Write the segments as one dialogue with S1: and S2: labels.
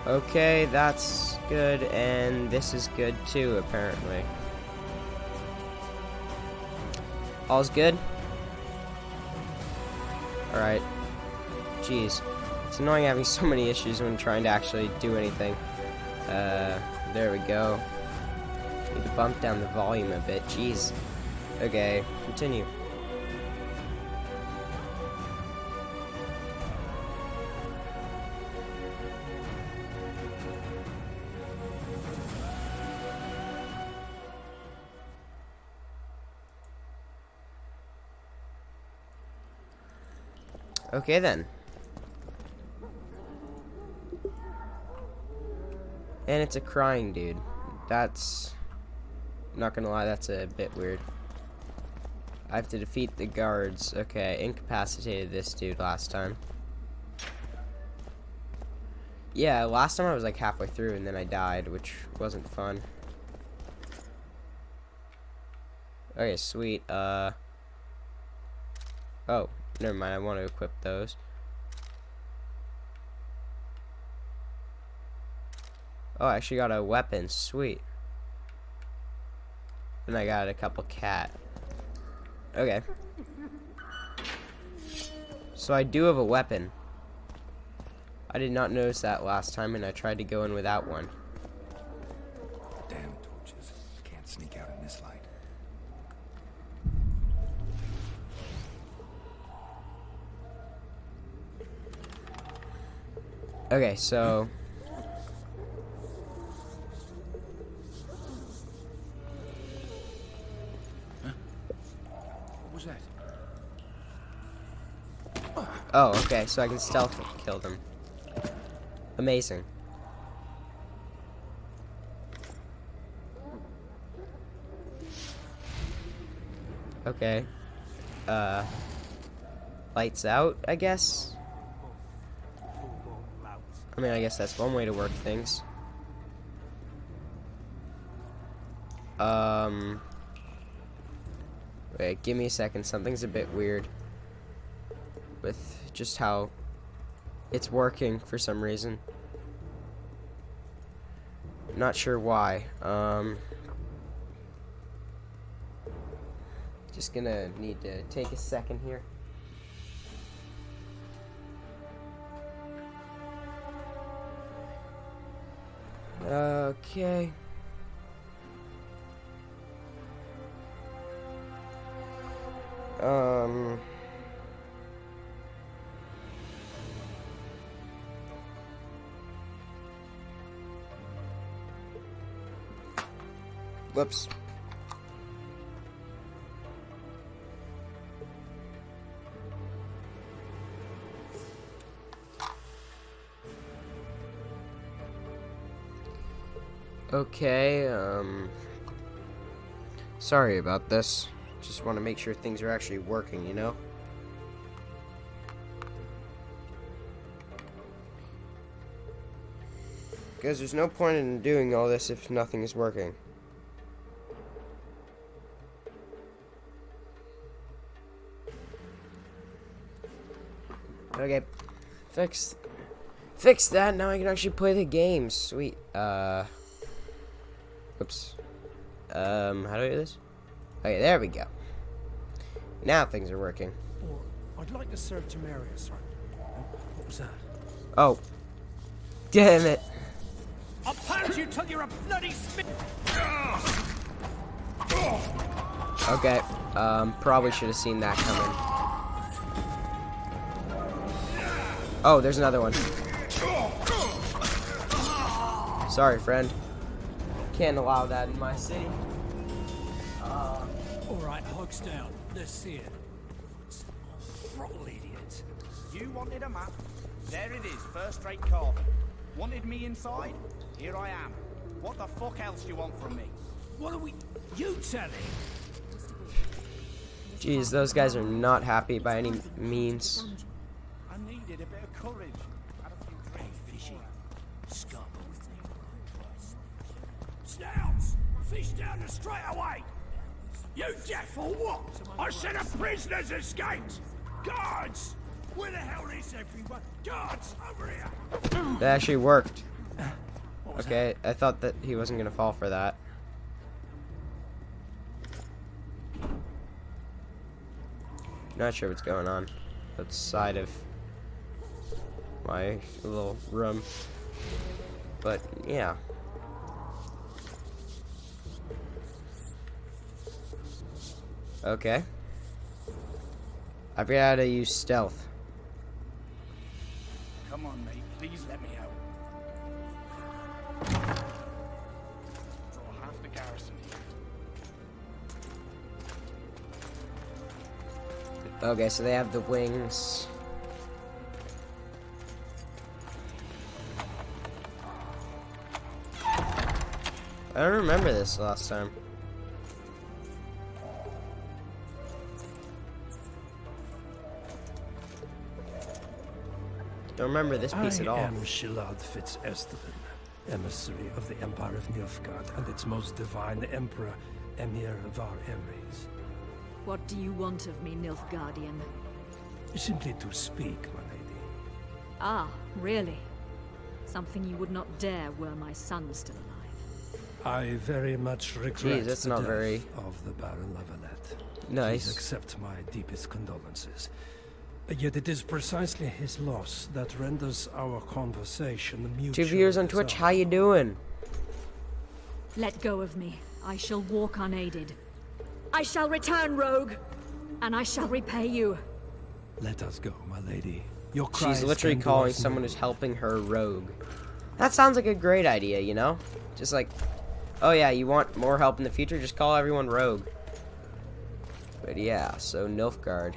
S1: Okay, that's good, and this is good too, apparently. All's good? Alright. Jeez. It's annoying having so many issues when trying to actually do anything. There we go. Need to bump down the volume a bit. Jeez. Okay, continue. Okay then. And it's a crying dude. That's... not gonna lie, that's a bit weird. I have to defeat the guards. Okay, I incapacitated this dude last time. Yeah, last time I was like halfway through and then I died, which wasn't fun. Okay, sweet. Oh, never mind, I want to equip those. Oh, I actually got a weapon. Sweet. And I got a couple cat. Okay. So I do have a weapon. I did not notice that last time, and I tried to go in without one.
S2: Damn torches. Can't sneak out in this light.
S1: Okay, so...
S2: What was that?
S1: Oh, okay, so I can stealth kill them. Amazing. Okay. Lights out, I guess? I mean, I guess that's one way to work things. Wait, give me a second. Something's a bit weird with just how it's working for some reason. Not sure why. Just gonna need to take a second here. Okay. Whoops. Okay, sorry about this. Just want to make sure things are actually working, you know? Because there's no point in doing all this if nothing is working. Okay, fix that. Now I can actually play the game. Sweet. Oops. How do I do this? Okay, there we go. Now things are working.
S3: I'd like to serve Temeria, sir. What was that?
S1: Oh. Damn it.
S3: I'll pound you till you're a bloody spit.
S1: Okay. Probably should have seen that coming. Oh, there's another one. Sorry, friend. Can't allow that in my city.
S3: Alright, hogs down. Let's see it. Throttle idiot.
S4: You wanted a map? There it is, first-rate carbon. Wanted me inside? Here I am. What the fuck else do you want from me?
S3: What are we... You tell him!
S1: Jeez, those guys are not happy by any means.
S4: I needed a bit of courage. Had a few drinks.
S3: Fishy. Scum. Snouts! Fish down the straight away! You deaf or what? I said a prisoner's escaped! Guards! Where the hell is everyone? Guards, over here!
S1: That actually worked. Okay, I thought that he wasn't gonna fall for that. Not sure what's going on outside of my little room, but yeah. Okay. I forgot how to use stealth.
S4: Come on, mate. Please let me out. Draw half the garrison here.
S1: Okay, so they have the wings. I don't remember this last time. Don't remember this piece at all.
S5: I am Shilad Fitz-Estevin, emissary of the Empire of Nilfgaard and its most divine Emperor, Emir Var Emreis.
S6: What do you want of me, Nilfgaardian?
S5: Simply to speak, my lady.
S6: Ah, really? Something you would not dare were my son still alive.
S5: I very much regret
S1: that's
S5: the
S1: not
S5: death
S1: very
S5: of the Baron Lavalette.
S1: nice.
S5: Please accept my deepest condolences. Yet it is precisely his loss that renders our conversation mutual.
S1: 2 viewers on Twitch, how you doing?
S6: Let go of me. I shall walk unaided. I shall return, rogue, and I shall repay you.
S5: Let us go, my lady. Your
S1: She's
S5: cries
S1: literally
S5: can do
S1: calling
S5: us
S1: someone
S5: no
S1: who's helping her rogue. That sounds like a great idea, you know? Just like, oh yeah, you want more help in the future? Just call everyone rogue. But yeah, so Nilfgaard.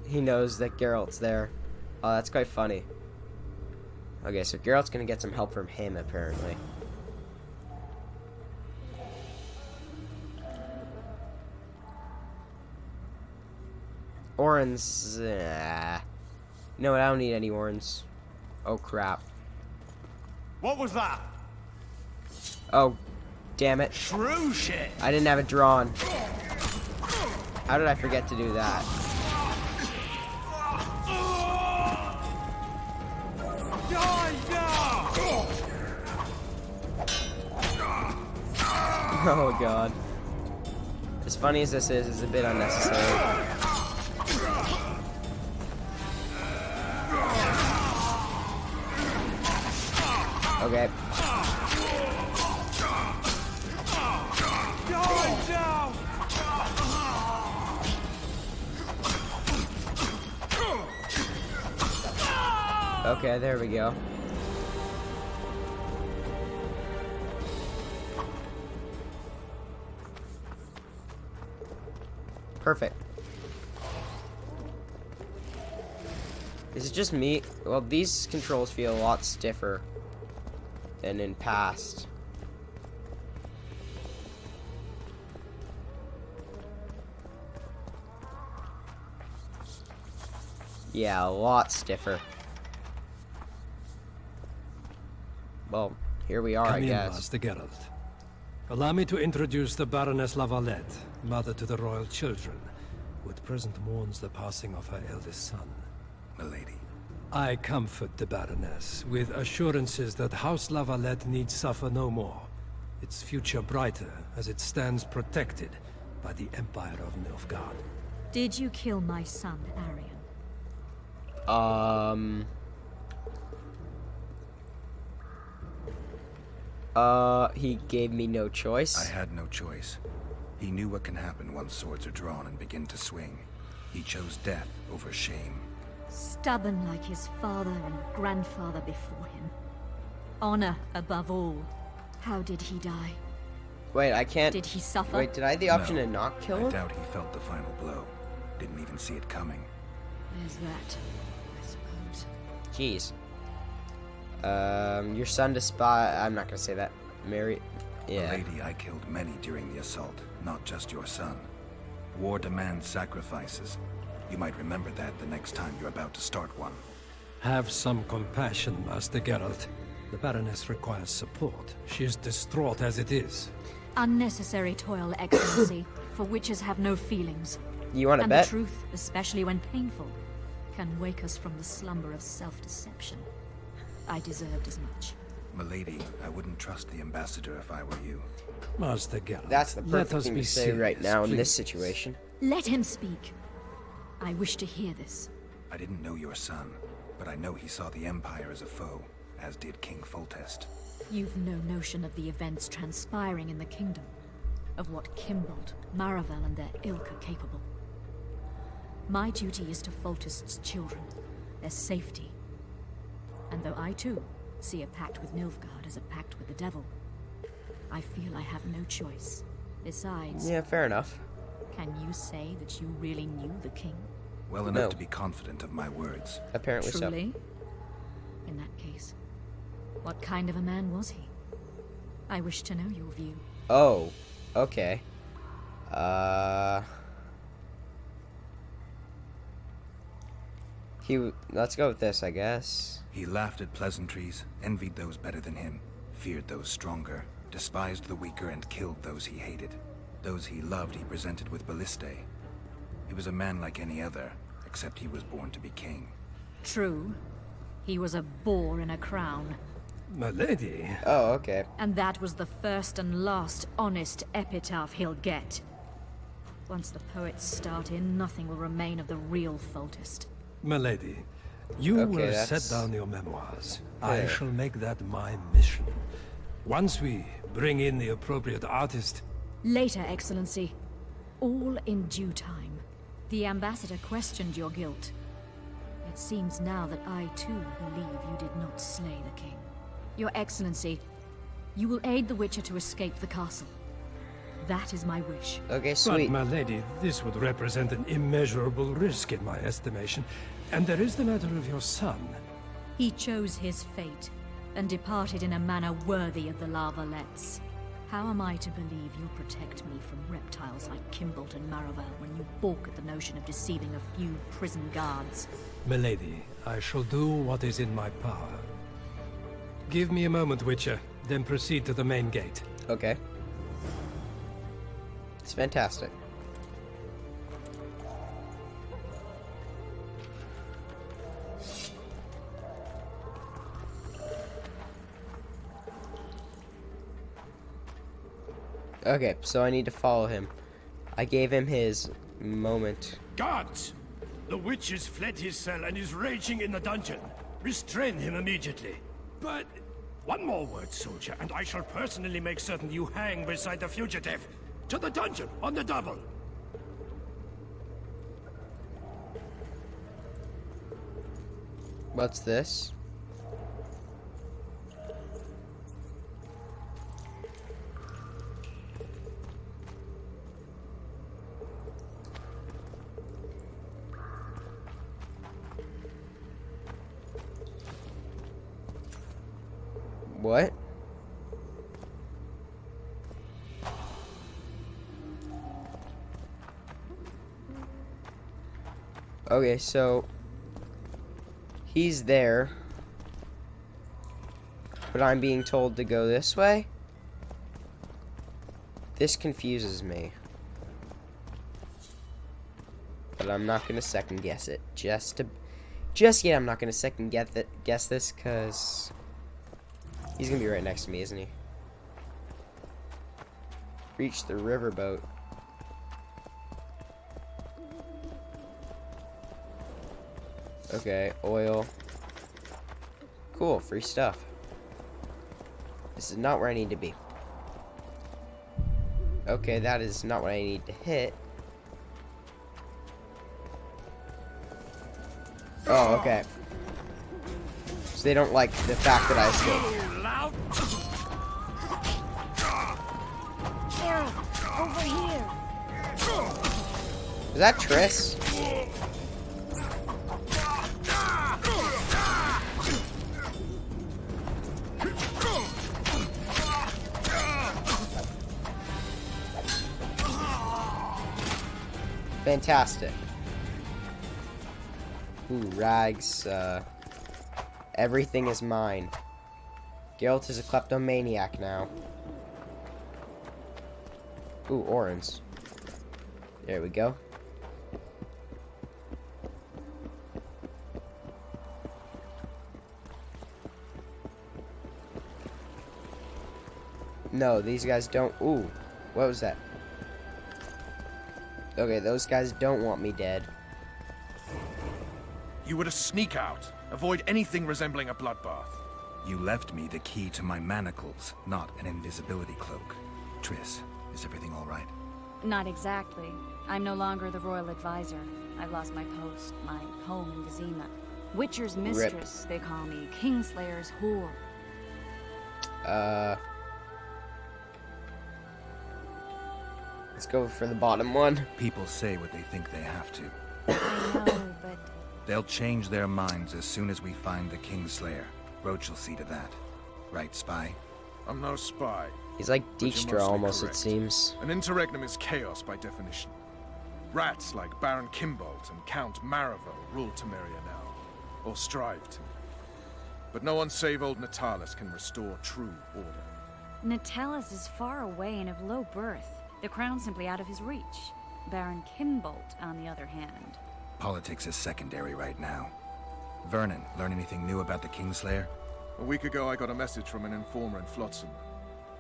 S1: He knows that Geralt's there. Oh, that's quite funny. Okay, so Geralt's gonna get some help from him, apparently. Orans. No, I don't need any Orans. Oh, crap.
S4: What was that?
S1: Oh, damn it.
S4: True shit.
S1: I didn't have it drawn. How did I forget to do that? Oh god. As funny as this is, it's a bit unnecessary. Okay. Okay, there we go. Perfect. Is it just me? Well, these controls feel a lot stiffer than in past. Yeah, a lot stiffer. Well, here we are,
S5: Come
S1: I
S5: in,
S1: guess.
S5: Master Geralt. Allow me to introduce the Baroness Lavalette, mother to the royal children, who at present mourns the passing of her eldest son.
S2: Milady.
S5: I comfort the Baroness with assurances that House Lavalette need suffer no more, its future brighter as it stands protected by the Empire of Nilfgaard.
S6: Did you kill my son, Arion?
S1: He gave me no choice.
S2: I had no choice. He knew what can happen once swords are drawn and begin to swing. He chose death over shame.
S6: Stubborn like his father and grandfather before him. Honor above all. How did he die?
S1: Wait, I can't.
S6: Did he suffer?
S1: Wait, did I have the option
S2: No,
S1: to not kill
S2: I
S1: him?
S2: doubt he felt the final blow. Didn't even see it coming.
S6: There's that, I suppose.
S1: Jeez. Your son to spy. I'm not gonna say that. Mary. Yeah.
S2: Milady, I killed many during the assault, not just your son. War demands sacrifices. You might remember that the next time you're about to start one.
S5: Have some compassion, Master Geralt. The Baroness requires support. She is distraught as it is.
S6: Unnecessary toil, Excellency, for witches have no feelings.
S1: You want to
S6: And
S1: bet?
S6: the truth, especially when painful, can wake us from the slumber of self-deception. I deserved as much.
S2: Milady, I wouldn't trust the ambassador if I were you.
S5: Master Geralt,
S1: That's the
S5: let
S1: perfect
S5: us
S1: thing
S5: be
S1: to say right
S5: serious,
S1: now in this
S5: please.
S1: situation.
S6: Let him speak. I wish to hear this.
S2: I didn't know your son, but I know he saw the Empire as a foe, as did King Foltest.
S6: You've no notion of the events transpiring in the kingdom, of what Kimbold, Maravel, and their ilk are capable. My duty is to Foltest's children, their safety. And though I too see a pact with Nilfgaard as a pact with the devil, I feel I have no choice. Besides,
S1: Yeah, fair enough.
S6: can you say that you really knew the king?
S2: Well enough
S1: No.
S2: to be confident of my words.
S1: Apparently so.
S6: Truly? In that case, what kind of a man was he? I wish to know your view.
S1: Oh, okay. Let's go with this, I guess.
S2: He laughed at pleasantries, envied those better than him, feared those stronger, despised the weaker, and killed those he hated. Those he loved he presented with ballistae. He was a man like any other, except he was born to be king.
S6: True. He was a boar in a crown.
S5: Milady,
S1: Oh, okay.
S6: And that was the first and last honest epitaph he'll get. Once the poets start in, nothing will remain of the real Foltest.
S5: Milady, you
S1: Okay,
S5: will
S1: that's
S5: set down your memoirs.
S1: fair.
S5: I shall make that my mission. Once we bring in the appropriate artist,
S6: Later, Excellency. All in due time. The ambassador questioned your guilt. It seems now that I too believe you did not slay the king. Your Excellency, you will aid the Witcher to escape the castle. That is my wish.
S1: Okay,
S5: but
S1: sweet.
S5: milady, this would represent an immeasurable risk in my estimation. And there is the matter of your son.
S6: He chose his fate, and departed in a manner worthy of the Larvalets. How am I to believe you'll protect me from reptiles like Kimbold and Maravel when you balk at the notion of deceiving a few prison guards?
S5: Milady, I shall do what is in my power. Give me a moment, Witcher, then proceed to the main gate.
S1: Okay. It's fantastic. Okay, so I need to follow him. I gave him his moment.
S3: Guards! The witch has fled his cell and is raging in the dungeon. Restrain him immediately. But one more word, soldier, and I shall personally make certain you hang beside the fugitive. To the dungeon, on the double.
S1: What's this? What? Okay, so he's there, but I'm being told to go this way? This confuses me. But I'm not gonna second guess it. Just yet, I'm not gonna second guess this, cause he's gonna be right next to me, isn't he? Reach the riverboat. Okay, oil. Cool, free stuff. This is not where I need to be. Okay, that is not what I need to hit. Oh, okay. So they don't like the fact that I escaped.
S3: Loud!
S6: Over here!
S1: Is that Triss? Fantastic. Ooh, rags. Everything is mine. Geralt is a kleptomaniac now. Ooh, orange. There we go. No, these guys don't. Ooh, what was that? Okay, those guys don't want me dead.
S7: You were to sneak out. Avoid anything resembling a bloodbath.
S2: You left me the key to my manacles, not an invisibility cloak. Triss, is everything all right?
S8: Not exactly. I'm no longer the royal advisor. I've lost my post, my home in Vizima. Witcher's mistress, they call me. Kingslayer's whore.
S1: Let's go for the bottom one.
S2: People say what they think they have to.
S8: I know, but
S2: They'll change their minds as soon as we find the Kingslayer. Roach will see to that. Right, Spy?
S7: I'm no spy.
S1: He's like
S7: But you're
S1: Dijkstra
S7: mostly
S1: almost, it
S7: correct.
S1: seems.
S7: An interregnum is chaos by definition. Rats like Baron Kimbolt and Count Maravel rule Temeria now, or strive to. But no one save old Natalis can restore true order.
S8: Natalis is far away and of low birth. The crown's simply out of his reach. Baron Kimbolt, on the other hand.
S2: Politics is secondary right now. Vernon, learn anything new about the Kingslayer?
S7: A week ago, I got a message from an informer in Flotsam.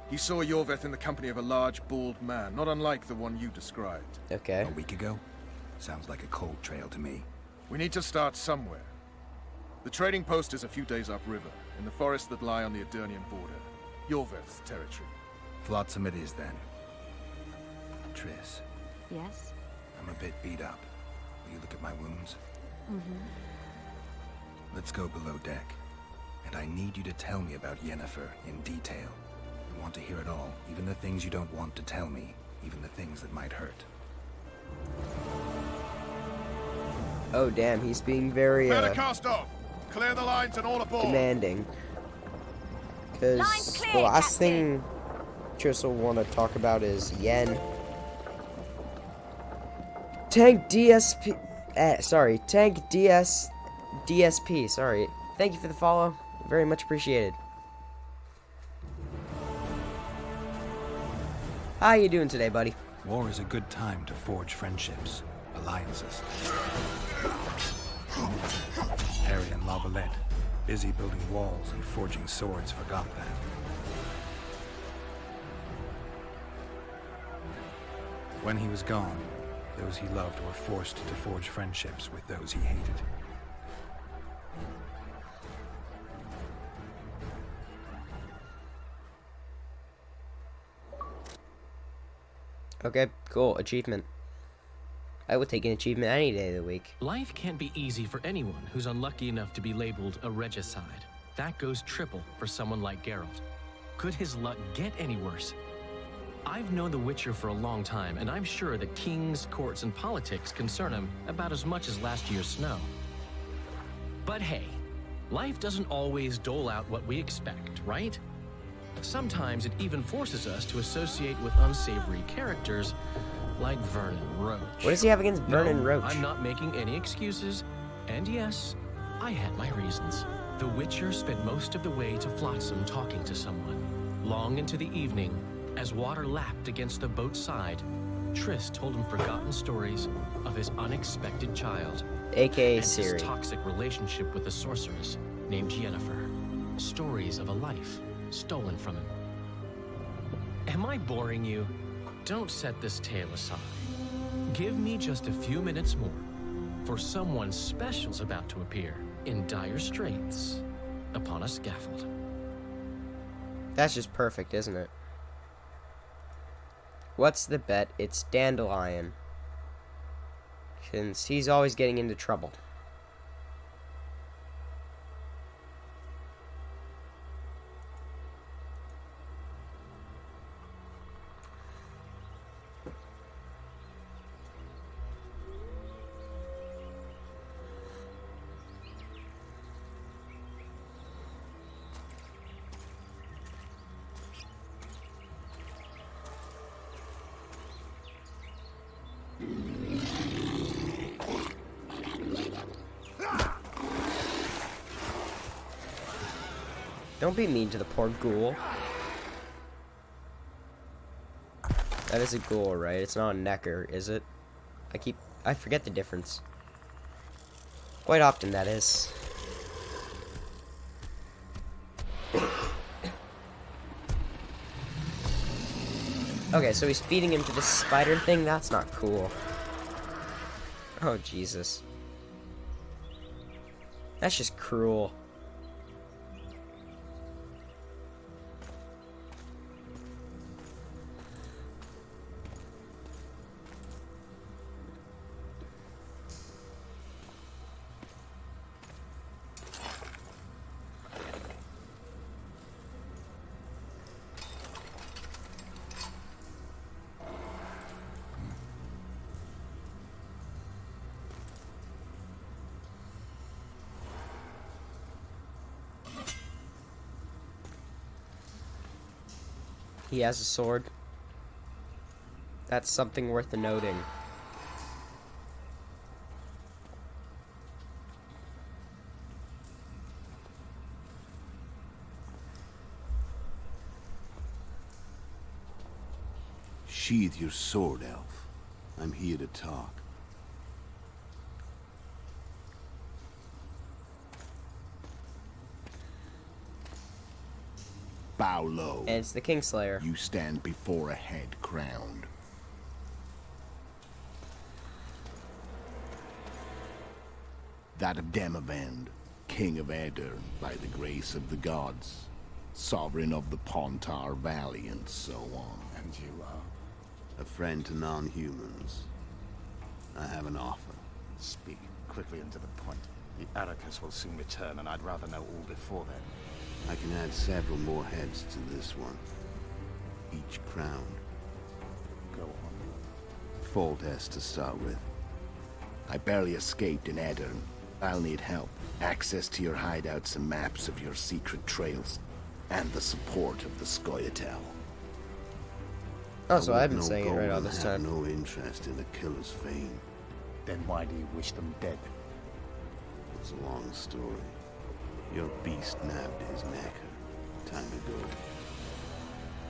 S7: He saw Yorveth in the company of a large, bald man, not unlike the one you described.
S1: Okay.
S2: A week ago? Sounds like a cold trail to me.
S7: We need to start somewhere. The trading post is a few days upriver, in the forests that lie on the Aedirnian border. Yorveth's territory.
S2: Flotsam it is then. Triss,
S8: Yes?
S2: I'm a bit beat up. Will you look at my wounds?
S8: Mm-hmm.
S2: Let's go below deck. And I need you to tell me about Yennefer in detail. I want to hear it all, even the things you don't want to tell me, even the things that might hurt.
S1: Oh damn, he's being very
S7: cast off! Clear the lines and all aboard!
S1: demanding. Because
S8: Lines clear,
S1: the last
S8: Captain.
S1: thing Triss will want to talk about is Yen. Tank DSP. Tank DSP. Sorry. Thank you for the follow. Very much appreciated. How you doing today, buddy?
S2: War is a good time to forge friendships, alliances. Harry and Lavalette, busy building walls and forging swords, forgot that. When he was gone, those he loved were forced to forge friendships with those he hated.
S1: Okay, cool. Achievement. I would take an achievement any day of the week.
S9: Life can't be easy for anyone who's unlucky enough to be labeled a regicide. That goes triple for someone like Geralt. Could his luck get any worse? I've known the Witcher for a long time, and I'm sure that kings, courts, and politics concern him about as much as last year's snow. But hey, life doesn't always dole out what we expect, right? Sometimes it even forces us to associate with unsavory characters like Vernon Roach.
S1: What does he have against Vernon
S9: No,
S1: Roach?
S9: I'm not making any excuses. And yes, I had my reasons. The Witcher spent most of the way to Flotsam talking to someone. Long into the evening, as water lapped against the boat's side, Triss told him forgotten stories of his unexpected child.
S1: AKA
S9: And
S1: Siri.
S9: his toxic relationship with a sorceress named Yennefer. Stories of a life stolen from him. Am I boring you? Don't set this tale aside. Give me just a few minutes more, for someone special's about to appear in dire straits upon a scaffold.
S1: That's just perfect, isn't it? What's the bet? It's Dandelion. Since he's always getting into trouble. Don't be mean to the poor ghoul. That is a ghoul, right? It's not a necker, is it? I forget the difference. Quite often, that is. Okay, so he's feeding him to this spider thing? That's not cool. Oh, Jesus. That's just cruel. He has a sword. That's something worth noting.
S10: Sheathe your sword, elf. I'm here to talk. Bow low.
S1: And it's the Kingslayer.
S10: You stand before a head crowned. That of Demavend, King of Aedirn, by the grace of the gods, sovereign of the Pontar Valley, and so on.
S11: And you are?
S10: A friend to non-humans. I have an offer.
S11: Speak quickly and to the point. The Arrakis will soon return, and I'd rather know all before then.
S10: I can add several more heads to this one. Each crowned.
S11: Go on.
S10: Foltest to start with. I barely escaped in Aedirn. I'll need help. Access to your hideouts and maps of your secret trails. And the support of the Scoia'tael.
S1: Oh, so I've been saying it right all this
S10: I have
S1: time.
S10: no interest in the killer's fame.
S11: Then why do you wish them dead?
S10: It's a long story. Your beast nabbed his necker time ago.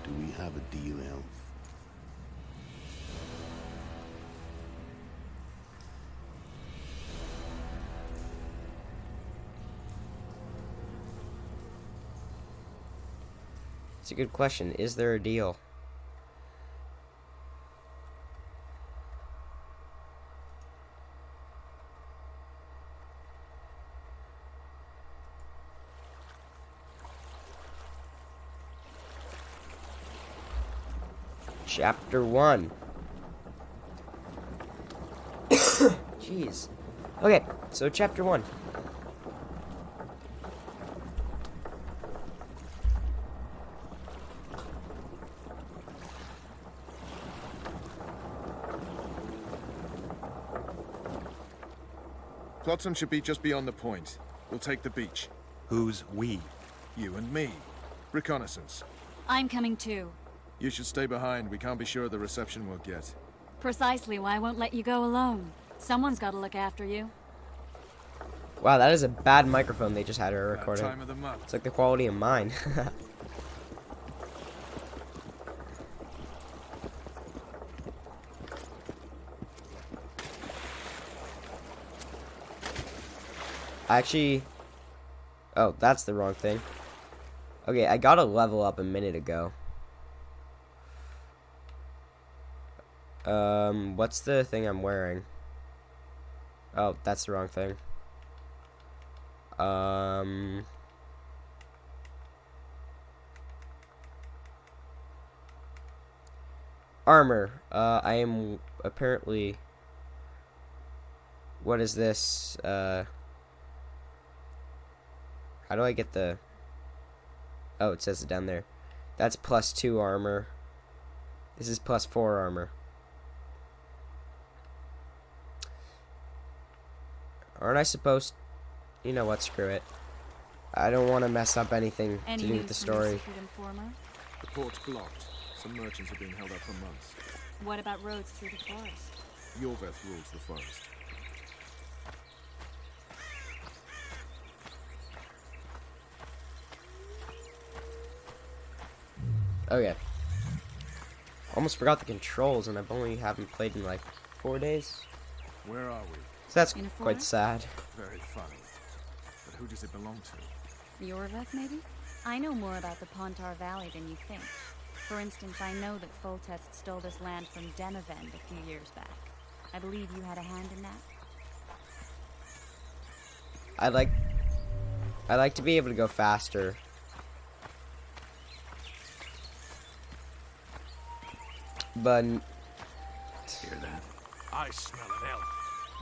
S10: Do we have a deal, elf?
S1: It's a good question. Is there a deal? Chapter 1. Jeez. Okay, so chapter 1.
S7: Flotsam should be just beyond the point. We'll take the beach.
S2: Who's we?
S7: You and me. Reconnaissance.
S8: I'm coming too.
S7: You should stay behind. We can't be sure of the reception we'll get.
S8: Precisely why I won't let you go alone. Someone's got to look after you.
S1: Wow, that is a bad microphone they just had her
S7: Bad
S1: recording.
S7: time of the month.
S1: It's like the quality of mine. Actually, oh, that's the wrong thing. Okay, I got a level up a minute ago. What's the thing I'm wearing? Oh, that's the wrong thing. Armor. I am apparently... What is this? How do I get the... Oh, it says it down there. That's +2 armor. This is +4 armor. Aren't I supposed... You know what, screw it. I don't want to mess up anything
S8: Any
S1: to do with
S8: news
S1: the
S8: from your
S1: story.
S8: secret informer?
S7: The port's blocked. Some merchants have been held up for months.
S8: What about roads through the forest?
S7: Yorveth rules the forest.
S1: Okay. Almost forgot the controls, and I've only haven't played in like 4 days.
S7: Where are we?
S1: So that's
S8: In a
S1: quite
S8: forest?
S1: sad.
S7: Very funny. But who does it belong to?
S8: Yorveth, maybe? I know more about the Pontar Valley than you think. For instance, I know that Foltest stole this land from Demavend a few years back. I believe you had a hand in that?
S1: I like to be able to go faster. But
S2: Hear that?
S3: I smell an elf.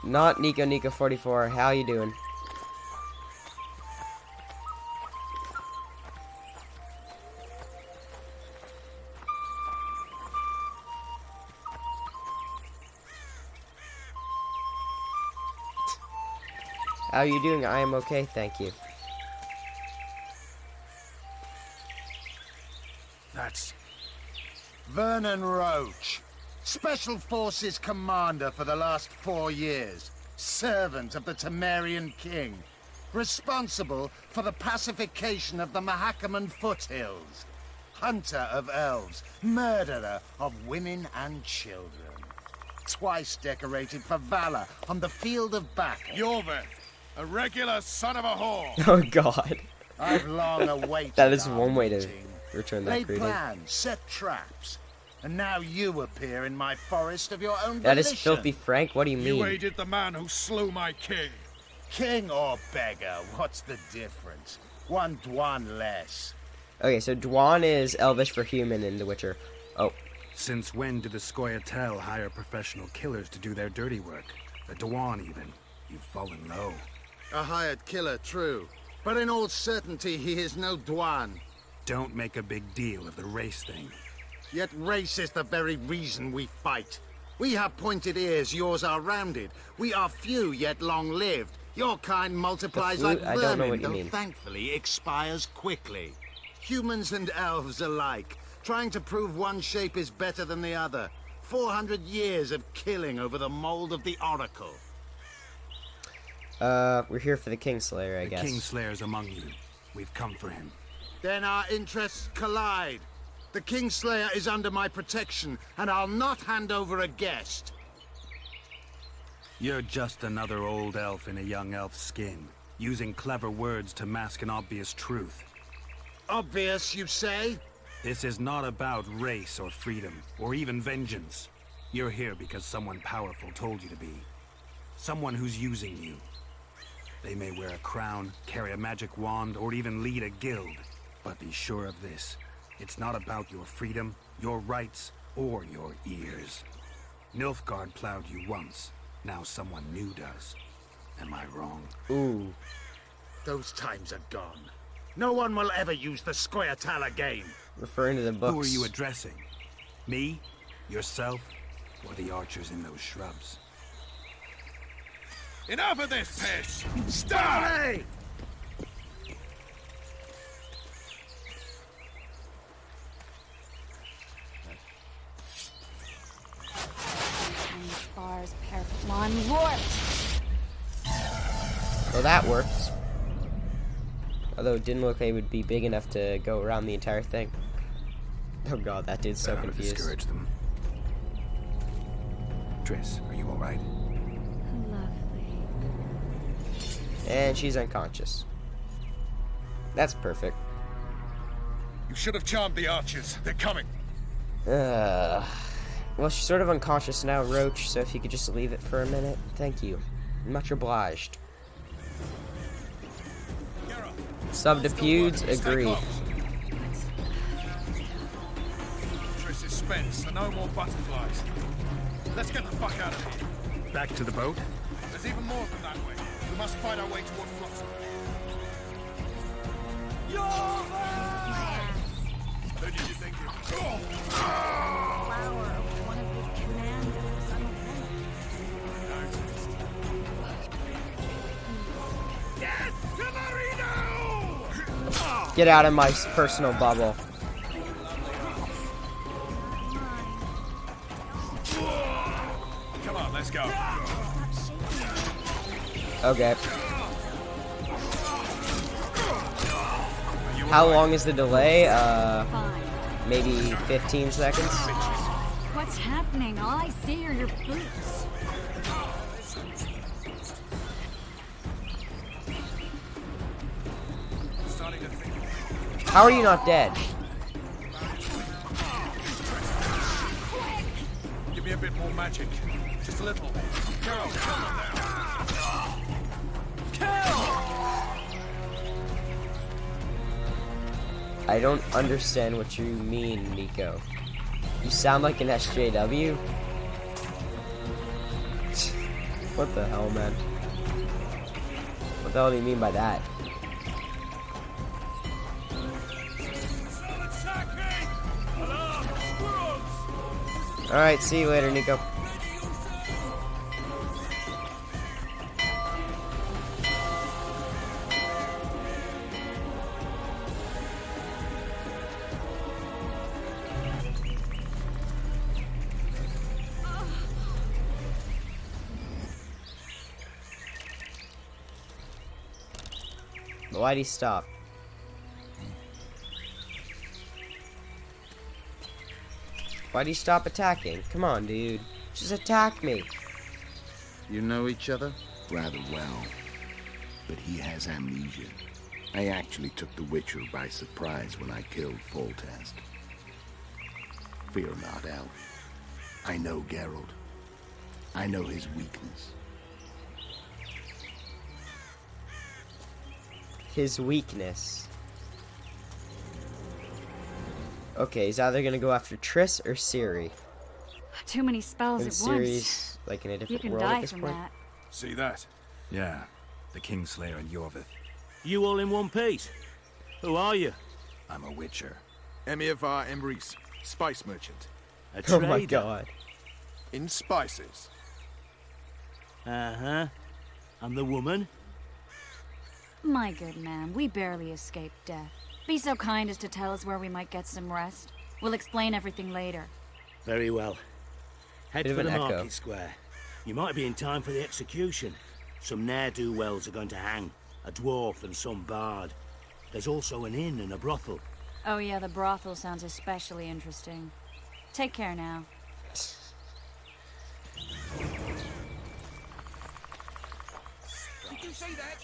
S1: not Nico 44. How you doing? How are you doing? I am okay, thank you.
S3: That's
S10: Vernon Roach, Special Forces Commander for the last 4 years, servant of the Temerian King, responsible for the pacification of the Mahakaman foothills, hunter of elves, murderer of women and children, twice decorated for valor on the field of battle.
S7: Yorvith, a regular son of a whore.
S1: Oh god.
S10: I've long awaited
S1: That is
S10: our
S1: one way to
S10: meeting.
S1: return that
S10: Laid
S1: greeting.
S10: plans, set traps, and now you appear in my forest of your own
S1: That is
S10: volition.
S1: Filthy Frank, what do you
S7: You
S1: mean?
S7: aided the man who slew my king.
S10: King or beggar, what's the difference? One Dwan less.
S1: Okay, so Dwan is Elvish for human in The Witcher. Oh,
S2: Since when do the Scoia'tael hire professional killers to do their dirty work? The Dwan, even. You've fallen low.
S10: A hired killer, true. But in all certainty, he is no Dwan.
S2: Don't make a big deal of the race thing.
S10: Yet race is the very reason we fight. We have pointed ears, yours are rounded. We are few, yet long-lived. Your kind multiplies
S1: The flute?
S10: like
S1: I don't know
S10: vermin,
S1: what you
S10: though
S1: mean.
S10: thankfully expires quickly. Humans and elves alike, trying to prove one shape is better than the other. 400 years of killing over the mold of the Oracle.
S1: we're here for the Kingslayer, I
S2: The
S1: guess.
S2: Kingslayer's among you. We've come for him.
S10: Then our interests collide. The Kingslayer is under my protection, and I'll not hand over a guest.
S2: You're just another old elf in a young elf's skin, using clever words to mask an obvious truth.
S10: Obvious, you say?
S2: This is not about race or freedom, or even vengeance. You're here because someone powerful told you to be. Someone who's using you. They may wear a crown, carry a magic wand, or even lead a guild. But be sure of this. It's not about your freedom, your rights, or your ears. Nilfgaard plowed you once. Now someone new does. Am I wrong?
S1: Ooh.
S10: Those times are gone. No one will ever use the Scoia'tael again.
S1: Referring to the books.
S2: Who are you addressing? Me? Yourself? Or the archers in those shrubs?
S7: Enough of this piss! Stop!
S10: Hey!
S8: And spars, parapet lawn, warped!
S1: Well, that works. Although it didn't look like it would be big enough to go around the entire thing. Oh god, that dude's so
S2: Better not
S1: confused.
S2: discourage them. Triss, are you alright?
S8: Lovely.
S1: And she's unconscious. That's perfect.
S7: You should have charmed the archers. They're coming.
S1: Well, she's sort of unconscious now, Roach, so if you could just leave it for a minute. Thank you. Much obliged. Subdepudes agreed.
S7: Triss is spent, so no more butterflies. Let's get the fuck out of here.
S2: Back to the boat?
S7: There's even more from that way. We must fight our way toward Flotsam. Who did you think you were?
S8: Flower of one of the commanders
S7: Yes! Tamarino!
S1: Get out of my personal bubble.
S7: Come on, let's go.
S1: Okay. How long is the delay? Maybe 15 seconds?
S8: What's happening? All I see are your boots.
S7: Starting to think.
S1: How are you not dead?
S7: Give me a bit more magic. Just a little. Geralt, kill them now.
S1: I don't understand what you mean, Nico. You sound like an SJW? What the hell, man? What the hell do you mean by that? Alright, see you later, Nico. Why'd he stop? Why'd he stop attacking? Come on, dude. Just attack me.
S10: You know each other?
S12: Rather well. But he has amnesia. I actually took the Witcher by surprise when I killed Foltest. Fear not, Elf. I know Geralt. I know his weakness.
S1: His weakness. Okay, he's either gonna go after Triss or Ciri.
S8: Too many spells
S1: And
S8: at
S1: Ciri's
S8: once.
S1: like in a
S8: You
S1: different
S8: can
S1: world
S8: die
S1: at this
S8: from
S1: point.
S8: that.
S7: See that?
S2: Yeah, the Kingslayer and Yorvith.
S13: You all in one piece? Who are you?
S2: I'm a Witcher.
S7: Emir var Emrys, spice merchant.
S13: A
S1: Oh
S13: trader?
S1: my god.
S7: In spices.
S13: Uh-huh. And the woman?
S8: My good man, we barely escaped death. Be so kind as to tell us where we might get some rest. We'll explain everything later.
S13: Very well. Head
S1: Bit of
S13: for
S1: an
S13: the
S1: echo.
S13: market square. You might be in time for the execution. Some ne'er-do-wells are going to hang. A dwarf and some bard. There's also an inn and a brothel.
S8: Oh yeah, the brothel sounds especially interesting. Take care now.
S7: Did you say that?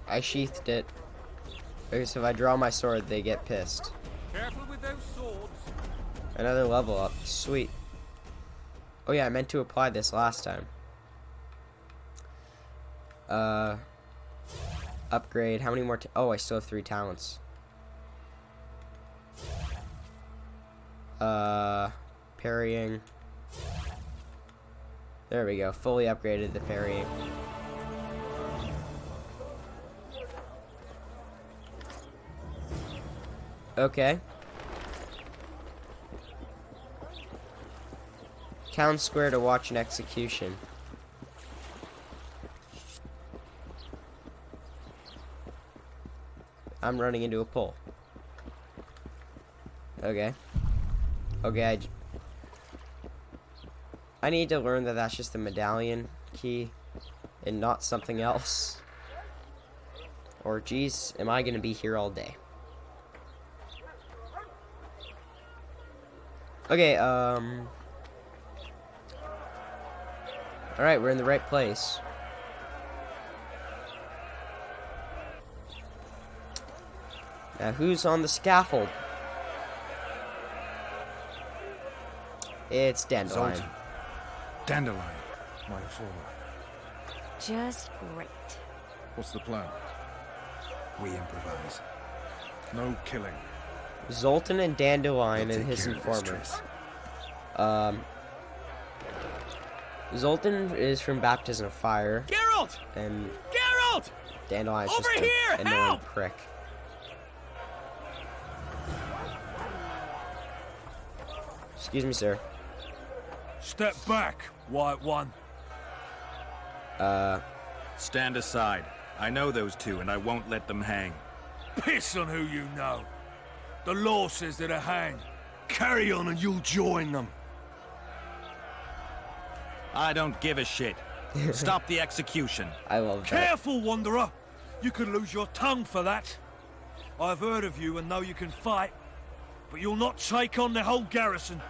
S1: I sheathed it. Because if I draw my sword, they get pissed.
S7: Careful with those swords.
S1: Another level up. Sweet. Oh yeah, I meant to apply this last time. Upgrade. How many more? Oh, I still have 3 talents. Parrying. There we go. Fully upgraded the parrying. Okay. Town square to watch an execution. I'm running into a pole. Okay. Okay, I need to learn that that's just the medallion key and not something else. Or, geez, am I gonna be here all day? Okay, alright, we're in the right place. Now, who's on the scaffold? It's Dandelion.
S2: Zoltan. Dandelion, my informer.
S8: Just great.
S7: What's the plan?
S2: We improvise.
S7: No killing.
S1: Zoltan and Dandelion
S2: We'll
S1: and
S2: take
S1: his
S2: care of this,
S1: informer.
S2: Triss.
S1: Zoltan is from Baptism of Fire,
S13: Geralt!
S1: and
S13: Geralt!
S1: Dandelion's just
S13: Over here!
S1: an annoying
S13: Help!
S1: prick. Excuse me, sir.
S3: Step back, White One.
S14: Stand aside. I know those two, and I won't let them hang.
S3: Piss on who you know. The law says they're to hang. Carry on and you'll join them.
S14: I don't give a shit. Stop the execution.
S1: I love that.
S3: Careful, Wanderer. You could lose your tongue for that. I've heard of you and know you can fight, but you'll not take on the whole garrison.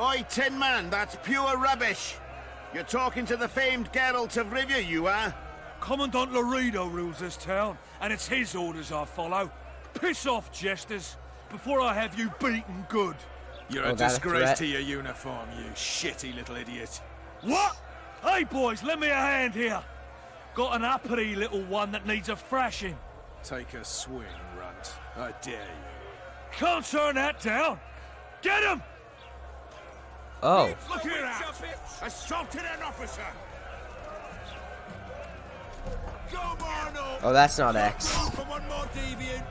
S10: Oi, Tin Man, that's pure rubbish. You're talking to the famed Geralt of Rivia, you are?
S3: Commandant Laredo rules this town, and it's his orders I follow. Piss off, jesters.
S15: before I have you beaten good.
S7: You're
S1: Oh,
S7: a
S1: that a
S7: disgrace
S1: threat?
S7: to your uniform, you shitty little idiot.
S15: What? Hey, boys, lend me a hand here. Got an uppity little one that needs a thrashing.
S7: Take a swing, runt. I dare you.
S15: Can't turn that down. Get him!
S1: Oh.
S4: Look here, out! Assaulted an officer! Come on up!
S1: Oh, that's not X.
S4: For one more deviant!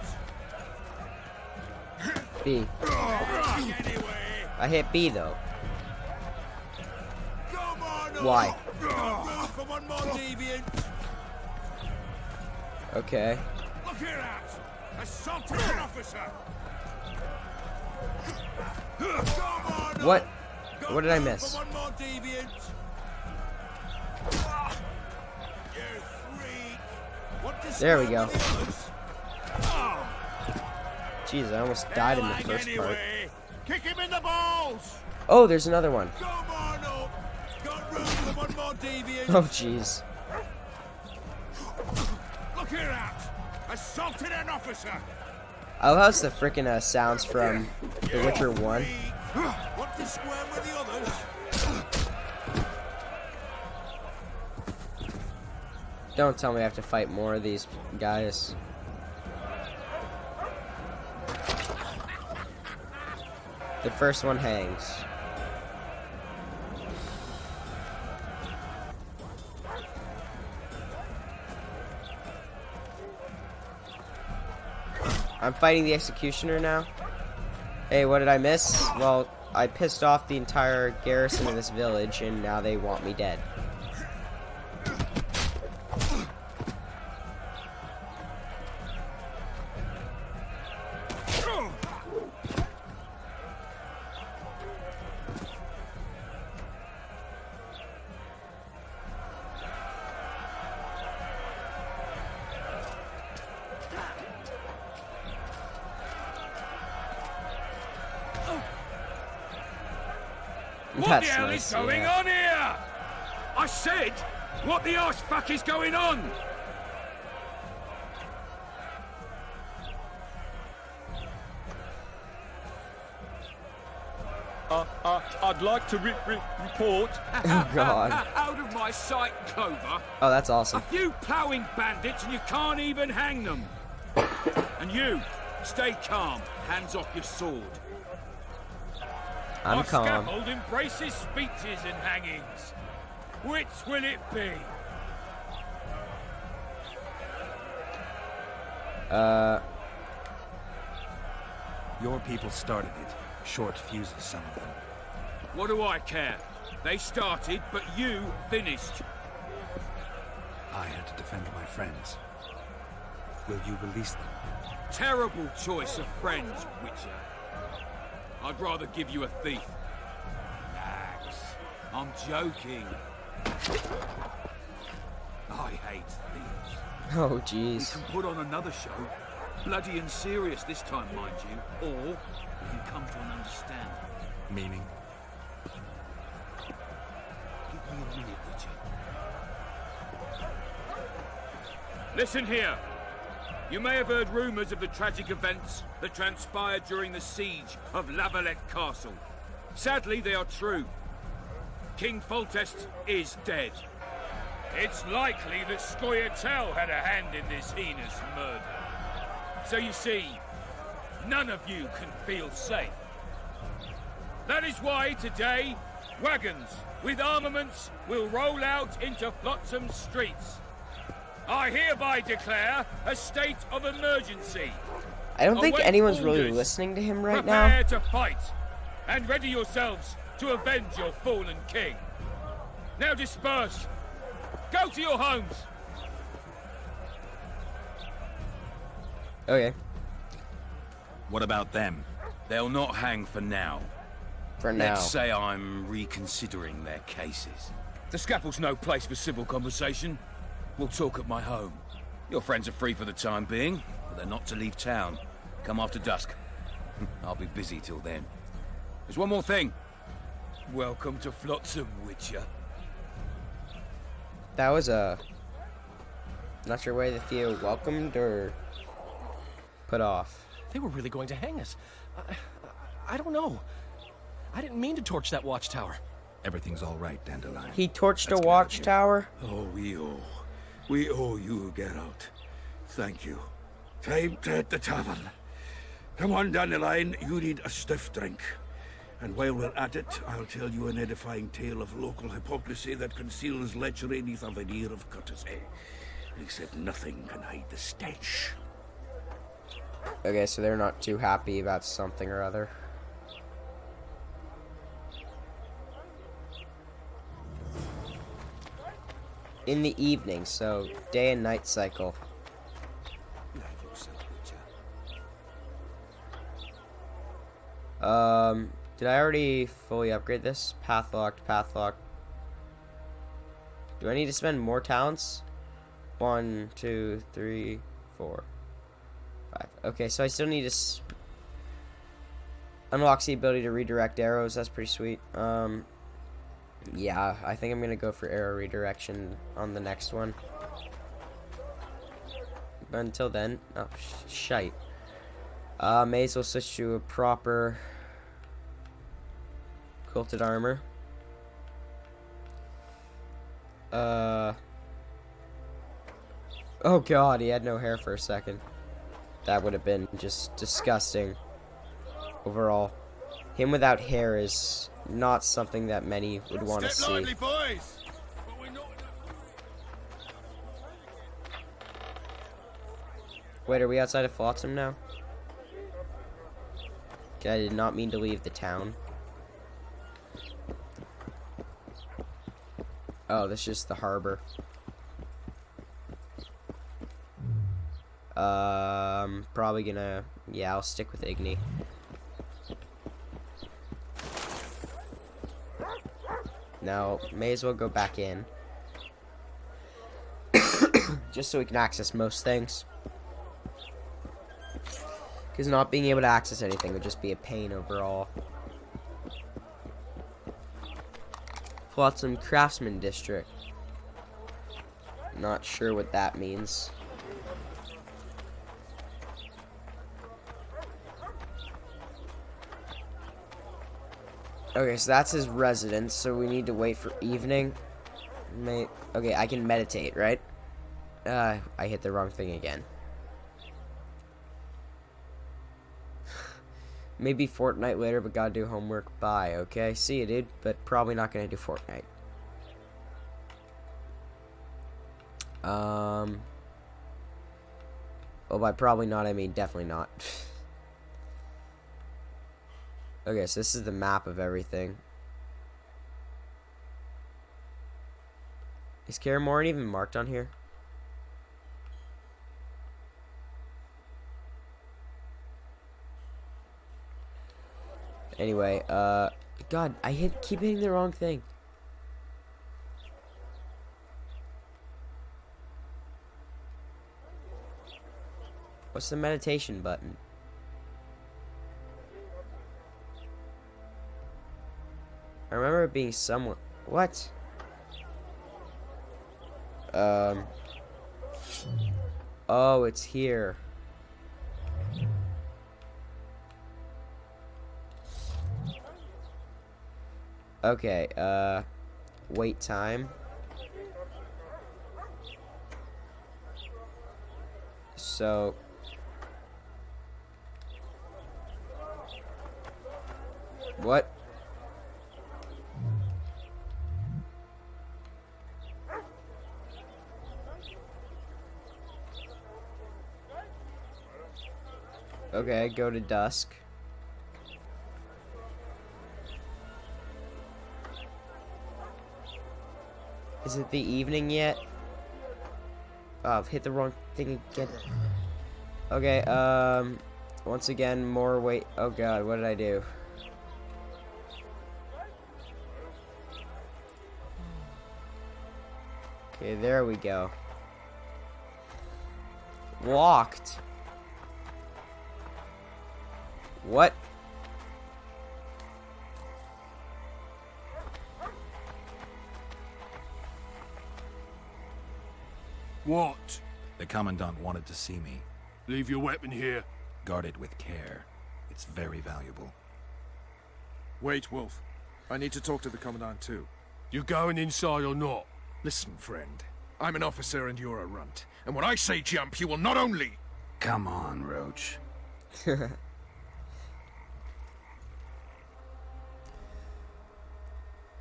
S1: B.
S4: Anyway!
S1: I hit B though.
S4: Come on up!
S1: Why?
S4: For one more deviant!
S1: Okay.
S4: Look here, out! Assaulted an officer! Come on
S1: What?
S4: up.
S1: What did I miss?
S4: For one more deviant! You freak! What to
S1: There we
S4: square
S1: go.
S4: with the others? Oh,
S1: Jeez, I almost died in the
S4: hang
S1: first part.
S4: anyway. Kick him in the balls!
S1: Oh, there's another one.
S4: Come on up! Got room for one more deviant!
S1: Oh, jeez.
S4: Look here, out! Assaulted an officer!
S1: I love how the freaking sounds from The Witcher 1.
S4: Want to square with the others?
S1: Don't tell me I have to fight more of these guys. The first one hangs. I'm fighting the Executioner now. Hey, what did I miss? Well, I pissed off the entire garrison of this village, and now they want me dead.
S3: What
S1: That's
S3: the hell
S1: nice,
S3: is going
S1: yeah.
S3: on here? I said, what the arse fuck is going on? I'd like to report.
S1: Oh, God.
S3: Out of my sight, Clover.
S1: Oh, that's
S3: A
S1: awesome.
S3: few ploughing bandits and you can't even hang them. And you, stay calm. Hands off your sword.
S1: I'm
S3: Our
S1: calm.
S3: scaffold embraces speeches and hangings. Which will it be?
S2: Your people started it. Short fuses, some of them.
S3: What do I care? They started, but you finished.
S2: I had to defend my friends. Will you release them?
S3: Terrible choice of friends, Witcher. I'd rather give you a thief. Relax. I'm joking. I hate thieves.
S1: Oh,
S3: We
S1: jeez.
S3: can put on another show. Bloody and serious this time, mind you. Or we can come to an understanding.
S2: Meaning?
S3: Give me a minute, Witcher. Listen here. You may have heard rumors of the tragic events that transpired during the siege of La Valette Castle. Sadly, they are true. King Foltest is dead. It's likely that Scoia'tael had a hand in this heinous murder. So you see, none of you can feel safe. That is why today, wagons with armaments will roll out into Flotsam's streets. I hereby declare a state of emergency.
S1: I don't think
S3: Await
S1: anyone's really
S3: orders.
S1: listening to him right
S3: Prepare
S1: now.
S3: to fight, and ready yourselves to avenge your fallen king. Now disperse. Go to your homes.
S1: Okay,
S14: What about them?
S16: They'll not hang for now.
S1: for now.
S16: Let's say I'm reconsidering their cases. The scaffold's no place for civil conversation. We'll talk at my home. Your friends are free for the time being, but they're not to leave town. Come after dusk. I'll be busy till then. There's one more thing.
S3: Welcome to Flotsam, Witcher.
S1: That was a... Not sure whether to feel welcomed or put off.
S9: They were really going to hang us. I don't know. I didn't mean to torch that watchtower.
S2: Everything's all right, Dandelion.
S1: He torched a watchtower?
S17: Oh, we owe you, Geralt. Thank you. Time to hit the tavern. Come on, Dandelion, you need a stiff drink. And while we're at it, I'll tell you an edifying tale of local hypocrisy that conceals lechery neath a veneer of courtesy. Except nothing can hide the stench.
S1: Okay, so they're not too happy about something or other. In the evening, so day and night cycle. Did I already fully upgrade this? Path locked, path locked. Do I need to spend more talents? 1, 2, 3, 4, 5. Okay, so I still need to unlocks the ability to redirect arrows. That's pretty sweet. Yeah, I think I'm gonna go for arrow redirection on the next one. But until then, oh shite. May as well switch to a proper quilted armor. Oh god, he had no hair for a second. That would have been just disgusting. Overall, him without hair is not something that many would want to see.
S3: Lively, boys.
S1: Wait, are we outside of Flotsam now? Okay, I did not mean to leave the town. Oh, this is just the harbor. Probably gonna... Yeah, I'll stick with Igni. Now, may as well go back in. Just so we can access most things. Because not being able to access anything would just be a pain overall. Flotsam Craftsman District. Not sure what that means. Okay, so that's his residence, so we need to wait for evening. Okay, I can meditate, right? I hit the wrong thing again. Maybe Fortnite later, but gotta do homework. Bye, okay? See you, dude, but probably not gonna do Fortnite. Well, by probably not, I mean definitely not. Okay, so this is the map of everything. Is Kaer Morhen even marked on here? Anyway, God, I keep hitting the wrong thing. What's the meditation button? I remember it being somewhere. What? Oh, it's here. Okay, wait time. So... What? Okay, go to dusk. Is it the evening yet? Oh, I've hit the wrong thing again. Okay, once again, more wait. Oh god, what did I do? Okay, there we go. Locked. What?
S3: What?
S2: The Commandant wanted to see me.
S3: Leave your weapon here.
S2: Guard it with care. It's very valuable.
S7: Wait, Wolf. I need to talk to the Commandant too.
S3: You going inside or not?
S7: Listen, friend. I'm an officer and you're a runt. And when I say jump, you will not only...
S2: Come on, Roach.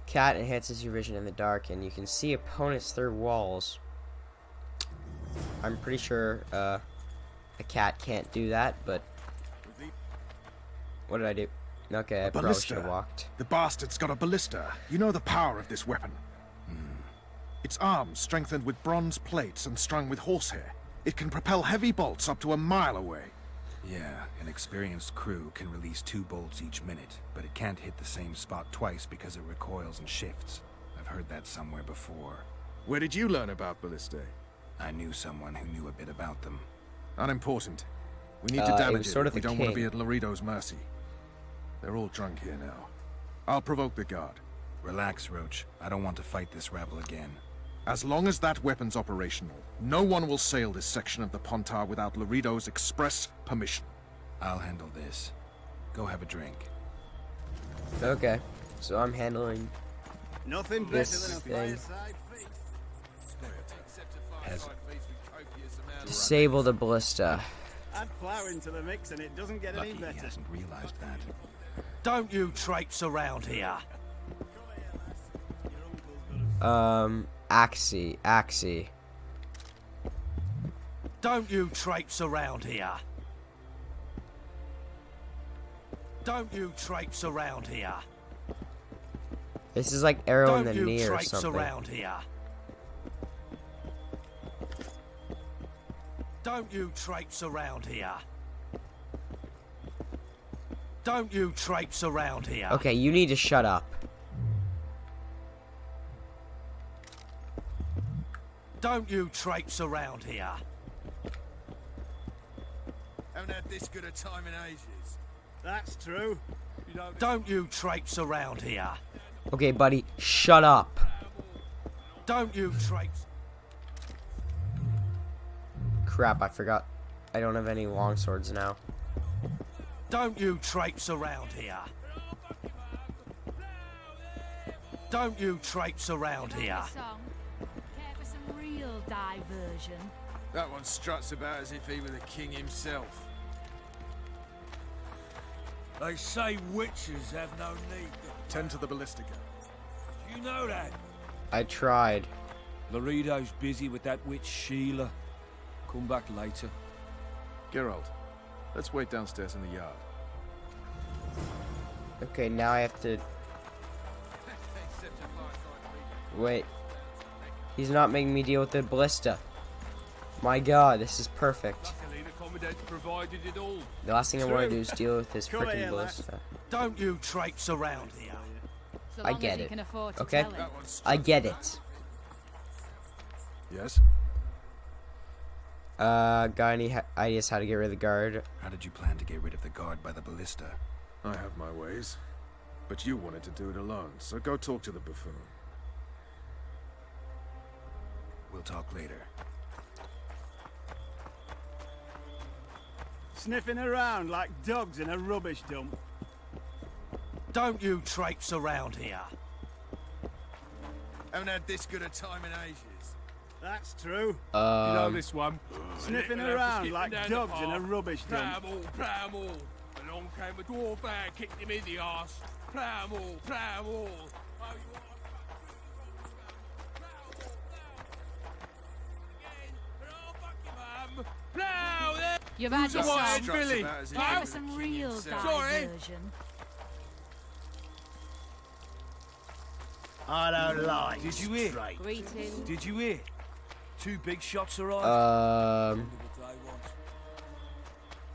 S1: Cat enhances your vision in the dark, and you can see opponents through walls. I'm pretty sure a cat can't do that, but... What did I do? Okay, I probably should have walked.
S7: The bastard's got a ballista. You know the power of this weapon. Its arms strengthened with bronze plates and strung with horsehair. It can propel heavy bolts up to a mile away.
S2: Yeah, an experienced crew can release 2 bolts each minute, but it can't hit the same spot twice because it recoils and shifts. I've heard that somewhere before.
S7: Where did you learn about ballistae?
S2: I knew someone who knew a bit about them.
S7: Unimportant. We need to damage it.
S1: Sort of
S7: We don't want to be at Laredo's mercy. They're all drunk here now. I'll provoke the guard.
S2: Relax, Roach. I don't want to fight this rabble again.
S7: As long as that weapon's operational, no one will sail this section of the Pontar without Laredo's express permission.
S2: I'll handle this. Go have a drink.
S1: Okay, so I'm handling
S10: Nothing better
S1: this
S10: than a
S1: thing.
S10: fireside feast.
S1: Disable the ballista.
S10: Add flour into the mix and it doesn't get any
S2: Lucky
S10: better.
S2: he hasn't realized that.
S13: Don't you traipse around here.
S1: Axie.
S13: Don't you traipse around here. Don't you traipse around here.
S1: This is like arrow in
S13: Don't
S1: the
S13: you
S1: knee or
S13: traipse
S1: something.
S13: around here. Don't you traipse around here. Don't you traipse around here.
S1: Okay, you need to shut up.
S13: Don't you traipse around here.
S10: Haven't had this good a time in ages. That's true.
S13: Don't you traipse around here.
S1: Okay, buddy, shut up.
S13: Don't you traipse.
S1: Crap, I forgot. I don't have any long swords now.
S13: Don't you traipse around here. Don't you traipse around here.
S6: Care for some real diversion?
S14: That one struts about as if he were the king himself.
S15: They say witches have no need.
S7: Tend to the ballista gun.
S15: You know that?
S1: I tried.
S15: Laredo's busy with that witch Sheila. Come back later.
S7: Geralt, let's wait downstairs in the yard.
S1: Okay, now I have to... Wait. He's not making me deal with the ballista. My god, this is perfect.
S15: Luckily, the Commandant provided it all.
S1: The last thing I want to do is deal with this
S10: Come
S1: freaking
S10: here,
S1: ballista.
S13: Don't you traipse around here.
S6: So
S1: I
S6: long
S1: get
S6: as he
S1: it.
S6: can afford to
S1: Okay?
S6: tell it.
S1: I get it.
S7: Yes?
S1: Got any ideas how to get rid of the guard?
S2: How did you plan to get rid of the guard by the ballista?
S7: I have my ways. But you wanted to do it alone, so go talk to the buffoon.
S2: We'll talk later.
S10: Sniffing around like dogs in a rubbish dump.
S13: Don't you traipse around here.
S14: Haven't had this good a time in ages.
S10: That's true.
S15: You know this one?
S10: Sniffing
S15: Little
S10: around
S15: skipping
S10: like
S15: down
S10: dogs
S15: the
S10: in a
S15: path.
S10: rubbish dump.
S15: Plow 'em all. Along came a dwarf and kicked him in the arse. Plow 'em all. Oh, you want Plow them!
S6: You've had your
S15: Why,
S6: song.
S15: Billy?
S6: Care for some real
S15: Sorry.
S6: diversion?
S10: I don't like.
S15: Did you hear?
S10: straight.
S6: Greetings.
S15: Did you hear? 2 big shots arrived.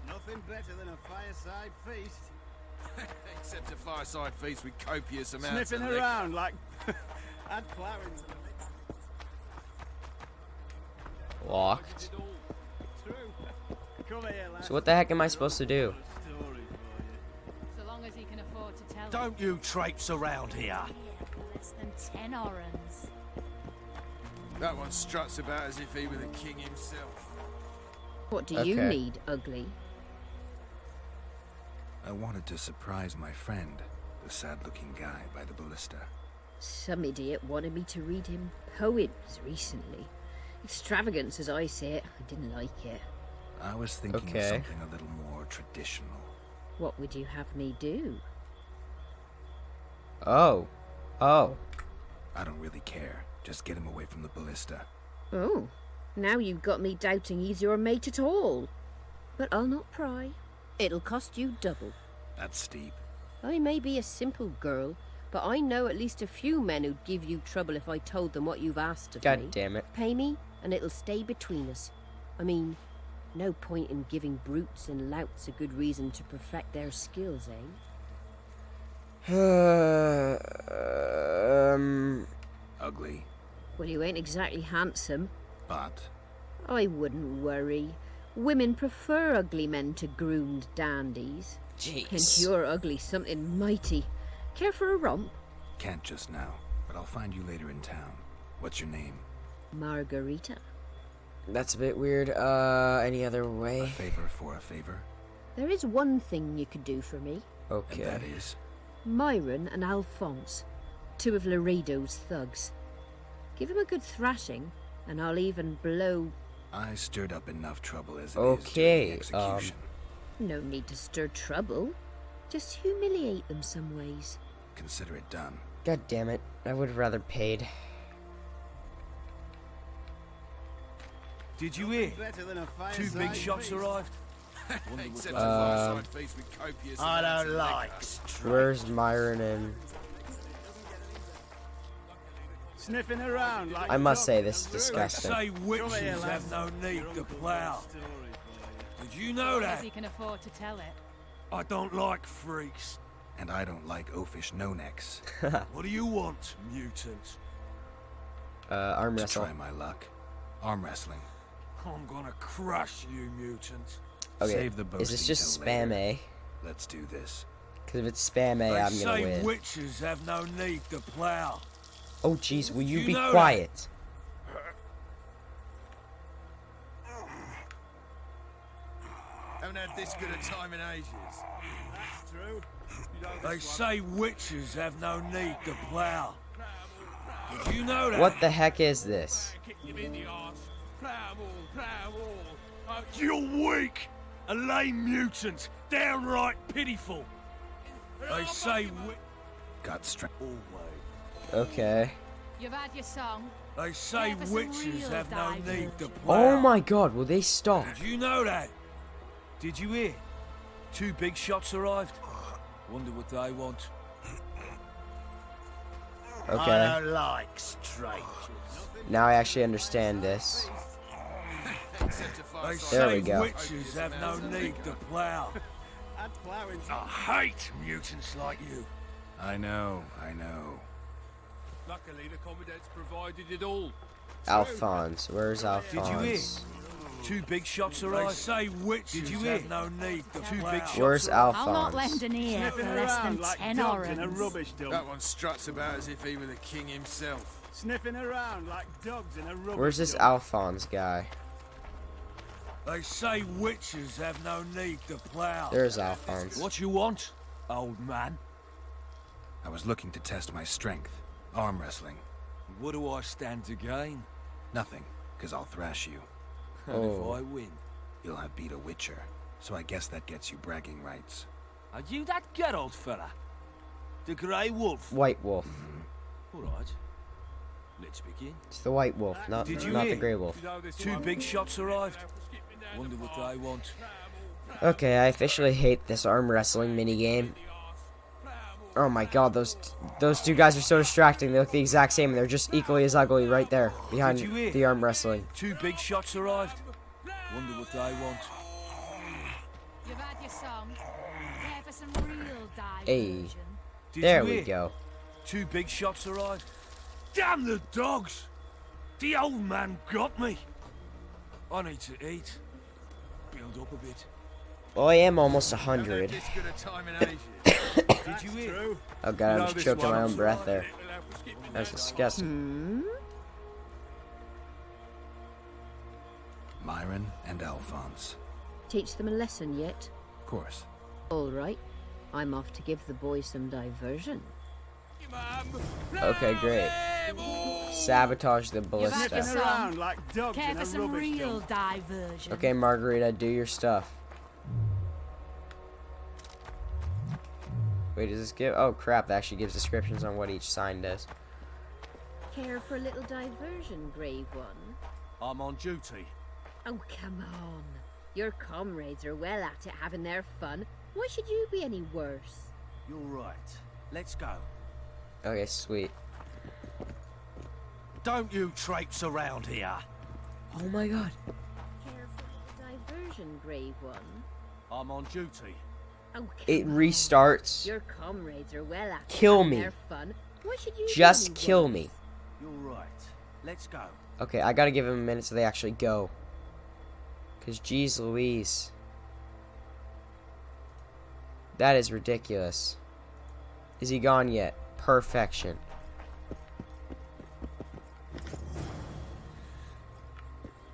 S10: Nothing better than a fireside feast.
S14: Except a fireside feast with copious amounts
S10: Sniffing
S14: of liquor.
S10: around like. Add flour into the mix.
S1: Locked.
S10: True. Come here, lad.
S1: So what the heck am I supposed to do?
S10: Story for
S6: So long as he can afford to tell it.
S13: Don't you traipse around here.
S6: Less than 10 orans.
S14: That one struts about as if he were the king himself.
S18: What do you
S1: Okay.
S18: need, ugly?
S2: I wanted to surprise my friend, the sad-looking guy by the ballista.
S18: Some idiot wanted me to read him poems recently. Extravagance, as I say it. I didn't like it.
S2: I was thinking of something a little more traditional.
S18: What would you have me do?
S1: Oh. Oh.
S2: I don't really care. Just get him away from the ballista.
S18: Oh, now you've got me doubting he's your mate at all. But I'll not pry. It'll cost you double.
S2: That's steep.
S18: I may be a simple girl, but I know at least a few men who'd give you trouble if I told them what you've asked of me.
S1: God damn it.
S18: Pay me, and it'll stay between us. I mean, no point in giving brutes and louts a good reason to perfect their skills, eh?
S2: Ugly.
S18: Well, you ain't exactly handsome.
S2: But?
S18: I wouldn't worry. Women prefer ugly men to groomed dandies.
S1: Jeez.
S18: And you're ugly something mighty. Care for a romp?
S2: Can't just now, but I'll find you later in town. What's your name?
S18: Margarita.
S1: That's a bit weird. Any other way?
S2: A favor for a favor?
S18: There is one thing you could do for me.
S1: Okay.
S2: And that is?
S18: Myron and Alphonse, two of Laredo's thugs. Give him a good thrashing, and I'll even blow...
S2: I stirred up enough trouble as it is during the execution.
S18: No need to stir trouble. Just humiliate them some ways.
S2: Consider it done.
S1: God damn it. I would have rather paid.
S4: Did you hear? Two big shots arrived.
S10: I don't like.
S1: Where's Myron and...
S13: Sniffing around like
S1: I must say, this is disgusting.
S3: They say witches have no need to plough. Did you know that?
S19: He can afford to tell it.
S3: I don't like freaks.
S2: And I don't like oafish no-necks.
S3: What do you want, mutant?
S1: Arm wrestle.
S2: To try my luck. Arm wrestling.
S3: I'm gonna crush you, mutant.
S1: Okay,
S2: Save the
S1: is this just spam A?
S2: Let's do this.
S1: Because if it's spam A, I'm gonna
S3: They
S1: win.
S3: say witches have no need to plough.
S1: Oh jeez, will you be
S3: know
S1: quiet?
S15: Haven't had this good a time in ages.
S3: That's true. They say witches have no need to plough. Did you know that?
S1: What the heck is this?
S3: You're weak! A lame mutant! Downright pitiful! They say
S2: Got strength.
S1: Okay.
S19: You've had your song.
S3: They say
S19: Care for some
S3: witches
S19: real
S3: have no
S19: divers.
S3: need to plough.
S1: Oh my god, will they stop?
S3: Did you know that? Did you hear? Two big shots arrived. Wonder what they want.
S1: Okay.
S10: I don't like strangers.
S1: Now I actually understand this.
S3: They
S1: There
S3: say
S1: we go.
S3: witches have no need to plough. I hate mutants like you.
S2: I know, I know.
S15: Luckily, the commandant's provided it all.
S1: Alphonse, where's
S3: Did you hear?
S1: Alphonse?
S3: Two big shots arrived. They say witches have no need to Two big shots.
S1: Where's
S19: I'll not
S1: Alphonse?
S19: lend an ear for less than 10 orans.
S15: That one struts about as if he were the king himself.
S13: Sniffing around like dogs in a rubbish
S1: Where's this
S13: dump.
S1: Alphonse guy?
S3: They say witches have no need to plough.
S1: There's Alphonse.
S3: What you want, old man?
S2: I was looking to test my strength. Arm wrestling.
S3: What do I stand to gain?
S2: Nothing, because I'll thrash you.
S3: And if I win?
S2: You'll have beat a Witcher, so I guess that gets you bragging rights.
S3: Are you that Geralt fella? The Grey Wolf?
S1: White Wolf.
S3: All right. Let's begin.
S1: It's the White Wolf, not,
S3: Did you
S1: not
S3: hear?
S1: the Grey Wolf.
S3: Two big shots arrived. Wonder what they want.
S1: Okay, I officially hate this arm wrestling minigame. Oh my god, those two guys are so distracting. They look the exact same and they're just equally as ugly right there behind
S3: Did you hear?
S1: the arm wrestling.
S3: Two big shots arrived. Wonder what they want.
S19: You've had your song. Care for some real diversion.
S1: Hey,
S3: Did
S1: there
S3: you
S1: we
S3: hear?
S1: go.
S3: Two big shots arrived. Damn the dogs! The old man got me. I need to eat. Build up a bit.
S1: Well, I am almost 100.
S15: This good a time in ages.
S3: Did you hear?
S1: Oh god, I just choked on my own breath there. That's disgusting.
S2: Myron and Alphonse.
S18: Teach them a lesson yet?
S2: Of course.
S18: All right. I'm off to give the boys some diversion.
S1: Okay, great. Sabotage the ballista.
S19: Around like dogs care for some real diversion.
S1: Okay, Margarita, do your stuff. Wait, does this give... Oh, crap, that actually gives descriptions on what each sign does.
S18: Care for a little diversion, Brave One?
S4: I'm on duty.
S18: Oh, come on. Your comrades are well at it having their fun. Why should you be any worse?
S4: You're right. Let's go.
S1: Okay, sweet.
S4: Don't you traipse around here.
S1: Oh my god.
S18: Care for a little diversion, Brave One?
S4: I'm on duty.
S18: Oh,
S1: It restarts.
S18: Your comrades are well at
S1: Kill
S18: having
S1: me.
S18: their fun. Why should you
S1: Just
S18: be any
S1: kill
S18: worse?
S1: me.
S4: You're right. Let's go.
S1: Okay, I gotta give him a minute so they actually go. Because, geez Louise. That is ridiculous. Is he gone yet? Perfection.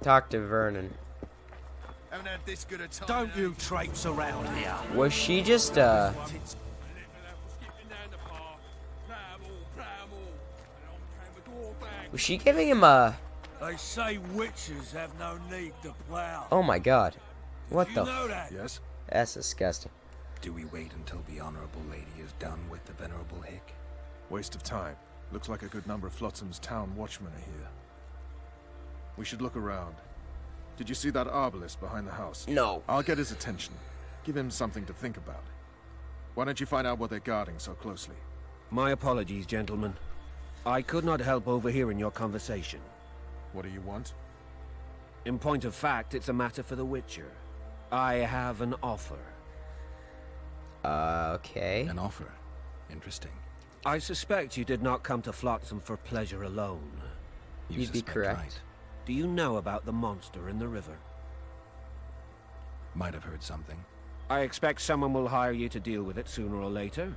S1: Talk to Vernon.
S4: Haven't had this good a time. Don't you traipse around here.
S1: Was she just, Was she giving him a...
S15: They say witches have no need to plow.
S1: Oh my god. What
S15: Did
S1: the...
S15: you know that?
S2: Yes?
S1: That's disgusting.
S2: Do we wait until the honorable lady is done with the venerable hick?
S7: Waste of time. Looks like a good number of Flotsam's town watchmen are here. We should look around. Did you see that arbalist behind the house?
S1: No.
S7: I'll get his attention. Give him something to think about. Why don't you find out what they're guarding so closely?
S13: My apologies, gentlemen. I could not help overhearing your conversation.
S7: What do you want?
S13: In point of fact, it's a matter for the Witcher. I have an offer.
S1: Okay.
S2: An offer? Interesting.
S13: I suspect you did not come to Flotsam for pleasure alone.
S1: You'd be correct. Right.
S13: Do you know about the monster in the river?
S2: Might have heard something.
S13: I expect someone will hire you to deal with it sooner or later.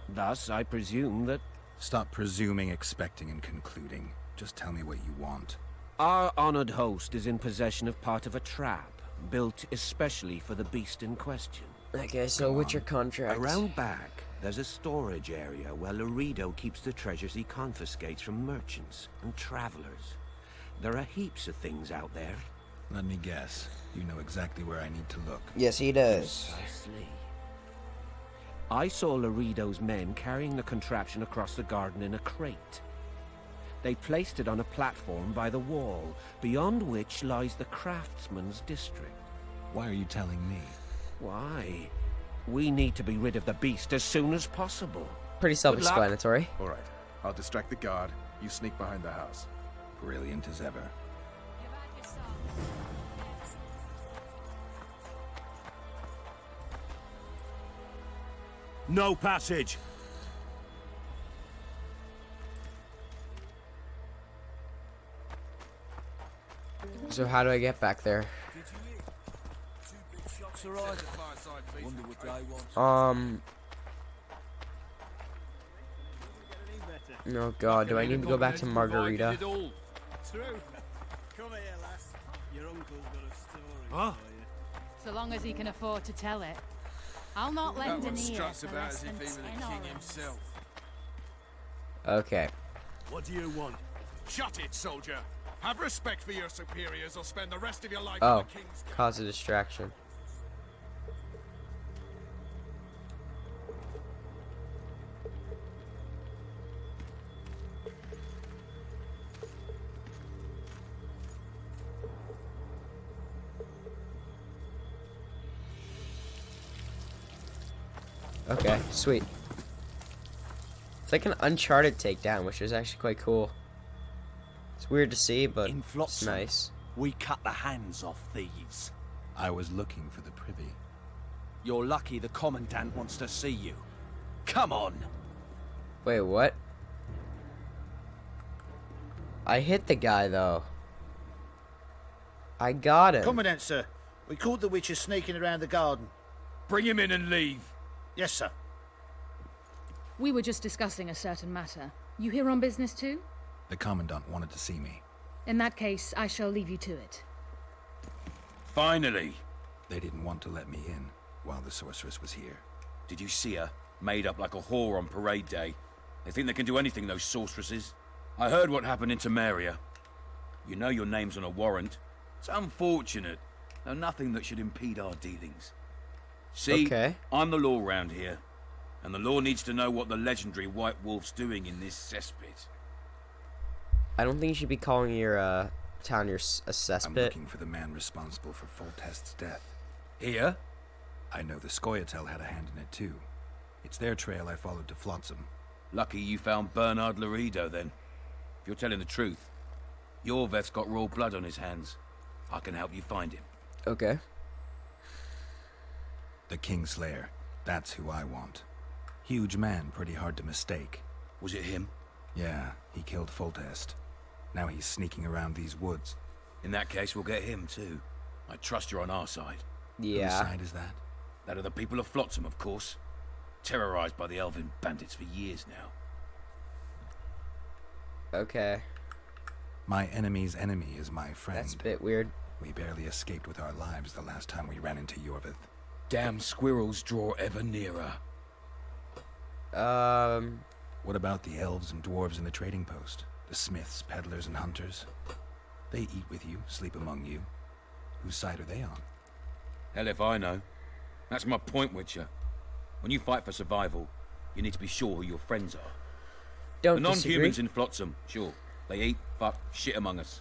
S13: Thus, I presume that...
S2: Stop presuming, expecting, and concluding. Just tell me what you want.
S13: Our honored host is in possession of part of a trap, built especially for the beast in question.
S1: Okay, so Witcher contract.
S13: Around back, there's a storage area where Laredo keeps the treasures he confiscates from merchants and travelers. There are heaps of things out there.
S2: Let me guess. You know exactly where I need to look.
S1: Yes, he does.
S13: Precisely. I saw Laredo's men carrying the contraption across the garden in a crate. They placed it on a platform by the wall, beyond which lies the craftsman's district.
S2: Why are you telling me?
S13: Why? We need to be rid of the beast as soon as possible.
S1: Pretty self-explanatory.
S7: All right. I'll distract the guard. You sneak behind the house.
S2: Brilliant as ever.
S13: No passage!
S1: So how do I get back there? Oh god, do I need to go back to Margarita?
S19: True. Come here, lass. Your uncle's got a story
S13: Huh?
S19: for you. So long as he can afford to tell it. I'll not
S15: That
S19: lend
S15: one
S19: an ear
S15: struts
S19: for
S15: about
S19: less
S15: as if
S19: than
S15: he were
S19: 10
S15: the king
S19: orens.
S15: himself.
S1: Okay.
S13: What do you want?
S15: Shut it, soldier. Have respect for your superiors or spend the rest of your life
S1: Oh,
S15: in the king's...
S1: cause a distraction. Okay, sweet. It's like an Uncharted takedown, which is actually quite cool. It's weird to see, but
S4: In
S1: it's
S4: Flotsam,
S1: nice.
S4: we cut the hands off thieves.
S2: I was looking for the privy.
S4: You're lucky the Commandant wants to see you. Come on!
S1: Wait, what? I hit the guy, though. I got him.
S20: Commandant, sir. We caught the witcher sneaking around the garden.
S16: Bring him in and leave.
S20: Yes, sir.
S19: We were just discussing a certain matter. You here on business too?
S2: The Commandant wanted to see me.
S19: In that case, I shall leave you to it.
S16: Finally.
S2: They didn't want to let me in while the sorceress was here.
S16: Did you see her? Made up like a whore on parade day. They think they can do anything, those sorceresses. I heard what happened in Temeria. You know your name's on a warrant. It's unfortunate, though nothing that should impede our dealings. See,
S1: Okay.
S16: I'm the law round here, and the law needs to know what the legendary White Wolf's doing in this cesspit.
S1: I don't think you should be calling your town a
S2: I'm
S1: cesspit.
S2: looking for the man responsible for Foltest's death.
S16: Here?
S2: I know the Scoia'tael had a hand in it too. It's their trail I followed to Flotsam.
S16: Lucky you found Bernard Laredo, then. If you're telling the truth, Yorveth's got raw blood on his hands. I can help you find him.
S1: Okay.
S2: The Kingslayer. That's who I want. Huge man, pretty hard to mistake.
S16: Was it him?
S2: Yeah, he killed Foltest. Now he's sneaking around these woods.
S16: In that case, we'll get him too. I trust you're on our side.
S1: Yeah.
S2: Whose side is that?
S16: That of the people of Flotsam, of course. Terrorized by the Elven bandits for years now.
S1: Okay.
S2: My enemy's enemy is my friend.
S1: That's a bit weird.
S2: We barely escaped with our lives the last time we ran into Yorveth.
S16: Damn squirrels draw ever nearer.
S2: What about the elves and dwarves in the trading post? The smiths, peddlers, and hunters? They eat with you, sleep among you. Whose side are they on?
S16: Hell if I know. That's my point, Witcher. When you fight for survival, you need to be sure who your friends are.
S1: Don't
S16: The non-humans
S1: disagree.
S16: in Flotsam, sure. They eat, fuck, shit among us.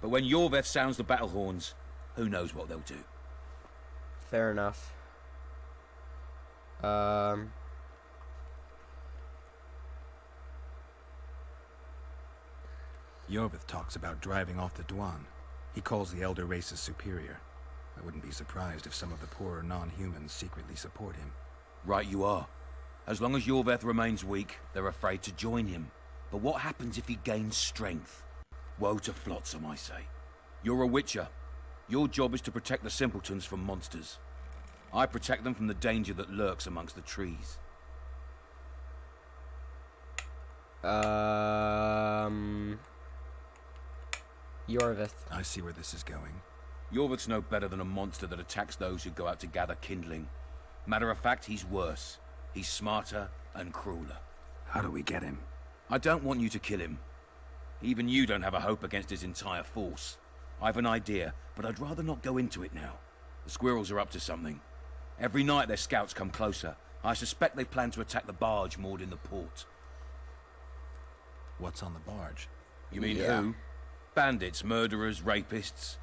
S16: But when Yorveth sounds the battle horns, who knows what they'll do.
S1: Fair enough.
S2: Yorveth talks about driving off the Dwan. He calls the elder races superior. I wouldn't be surprised if some of the poorer non-humans secretly support him.
S16: Right you are. As long as Yorveth remains weak, they're afraid to join him. But what happens if he gains strength? Woe to Flotsam, I say. You're a Witcher. Your job is to protect the simpletons from monsters. I protect them from the danger that lurks amongst the trees.
S1: Yorveth.
S2: I see where this is going.
S16: Yorveth's no better than a monster that attacks those who go out to gather kindling. Matter of fact, he's worse. He's smarter and crueler.
S2: How do we get him?
S16: I don't want you to kill him. Even you don't have a hope against his entire force. I've an idea, but I'd rather not go into it now. The squirrels are up to something. Every night their scouts come closer. I suspect they plan to attack the barge moored in the port.
S2: What's on the barge?
S16: You mean who? Bandits, murderers, rapists.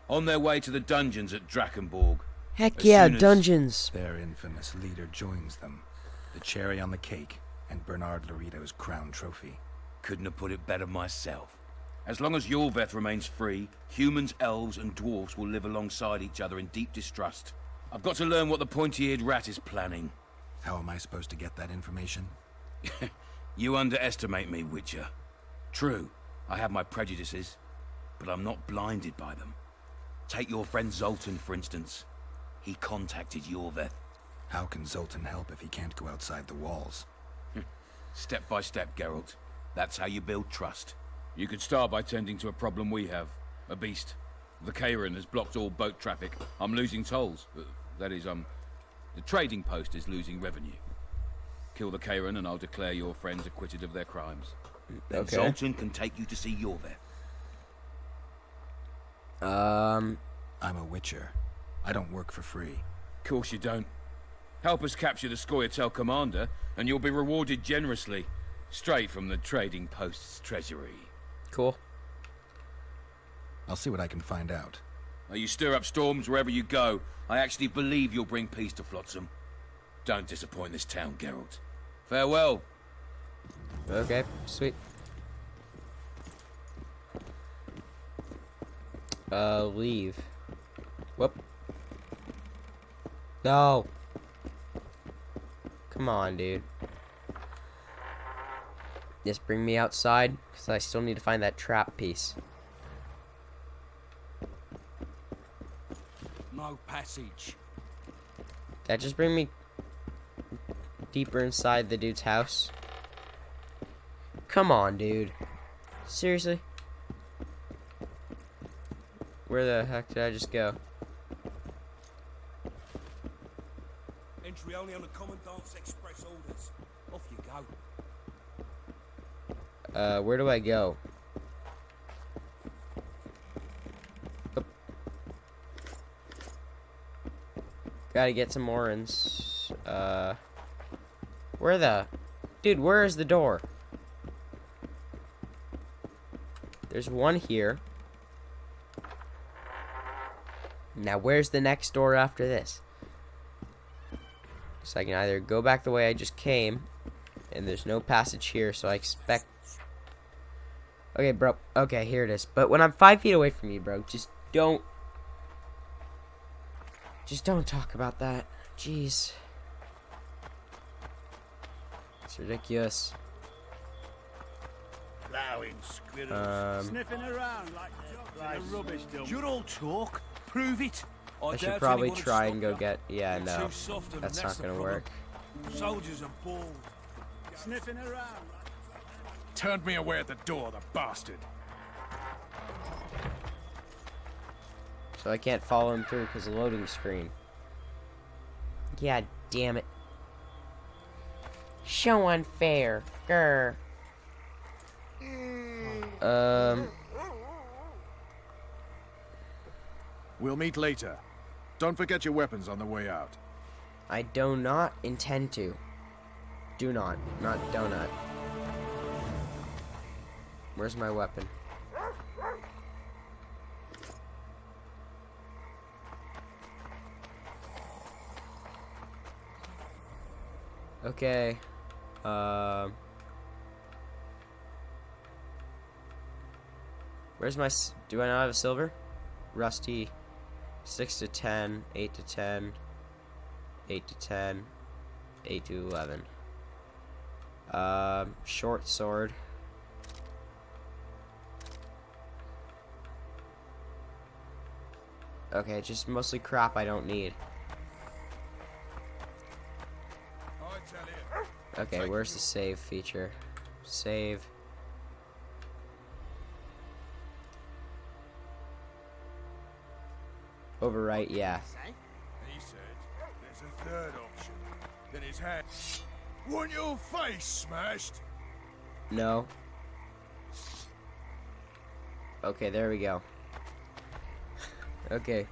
S16: On their way to the dungeons at Drakenborg.
S1: Heck
S16: As
S1: yeah,
S16: soon as-
S1: dungeons.
S2: Their infamous leader joins them. The cherry on the cake, and Bernard Laredo's crown trophy.
S16: Couldn't have put it better myself. As long as Yorveth remains free, humans, elves, and dwarves will live alongside each other in deep distrust. I've got to learn what the pointy-eared rat is planning.
S2: How am I supposed to get that information?
S16: You underestimate me, Witcher. True, I have my prejudices, but I'm not blinded by them. Take your friend Zoltan, for instance. He contacted Yorveth.
S2: How can Zoltan help if he can't go outside the walls?
S16: Step by step, Geralt. That's how you build trust. You could start by tending to a problem we have. A beast. The Kairan has blocked all boat traffic. I'm losing tolls. That is, the trading post is losing revenue. Kill the Kairan and I'll declare your friends acquitted of their crimes. Then Zoltan can take you to see Yorveth.
S2: I'm a Witcher. I don't work for free.
S16: Course you don't. Help us capture the Scoia'tael commander, and you'll be rewarded generously. Straight from the trading post's treasury.
S1: Cool.
S2: I'll see what I can find out.
S16: Now you stir up storms wherever you go. I actually believe you'll bring peace to Flotsam. Don't disappoint this town, Geralt. Farewell.
S1: Okay, sweet. Leave. Whoop. No. Come on, dude. Just bring me outside, because I still need to find that trap piece.
S15: No passage.
S1: That just bring me deeper inside the dude's house. Come on, dude. Seriously? Where the heck did I just go?
S15: Entry only on the Commandant's express orders. Off you go.
S1: Where do I go? Oop. Gotta get some Orans. Where the... Dude, where is the door? There's one here. Now, where's the next door after this? So I can either go back the way I just came, and there's no passage here, so I expect... Okay, bro. Okay, here it is. But when I'm 5 feet away from you, bro, just don't talk about that. Jeez. It's ridiculous.
S20: Plowing squirrels.
S4: Sniffing around like a rubbish dump. You're all talk. Prove it.
S1: I should probably try and go get... Yeah, no. That's not gonna work.
S15: Soldiers are bald.
S4: Sniffing around.
S7: Turned me away at the door, the bastard.
S1: So I can't follow him through because of the loading screen. Yeah, damn it. So unfair. Grr.
S7: We'll meet later. Don't forget your weapons on the way out.
S1: I do not intend to. Do not. Not donut. Where's my weapon? Okay. Where's my... Do I not have a silver? Rusty. 6 to 10, 8 to 10, 8 to 10, 8 to 11. Short sword. Okay, just mostly crap I don't need. Okay, where's the save feature? Save. Overwrite, yeah.
S15: He said there's a third option. Then his head. Want your face smashed?
S1: No. Okay, there we go. Okay.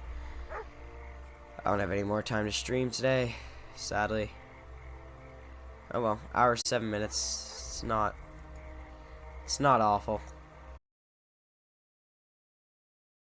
S1: I don't have any more time to stream today, sadly. Oh well, hour 7 minutes. It's not awful.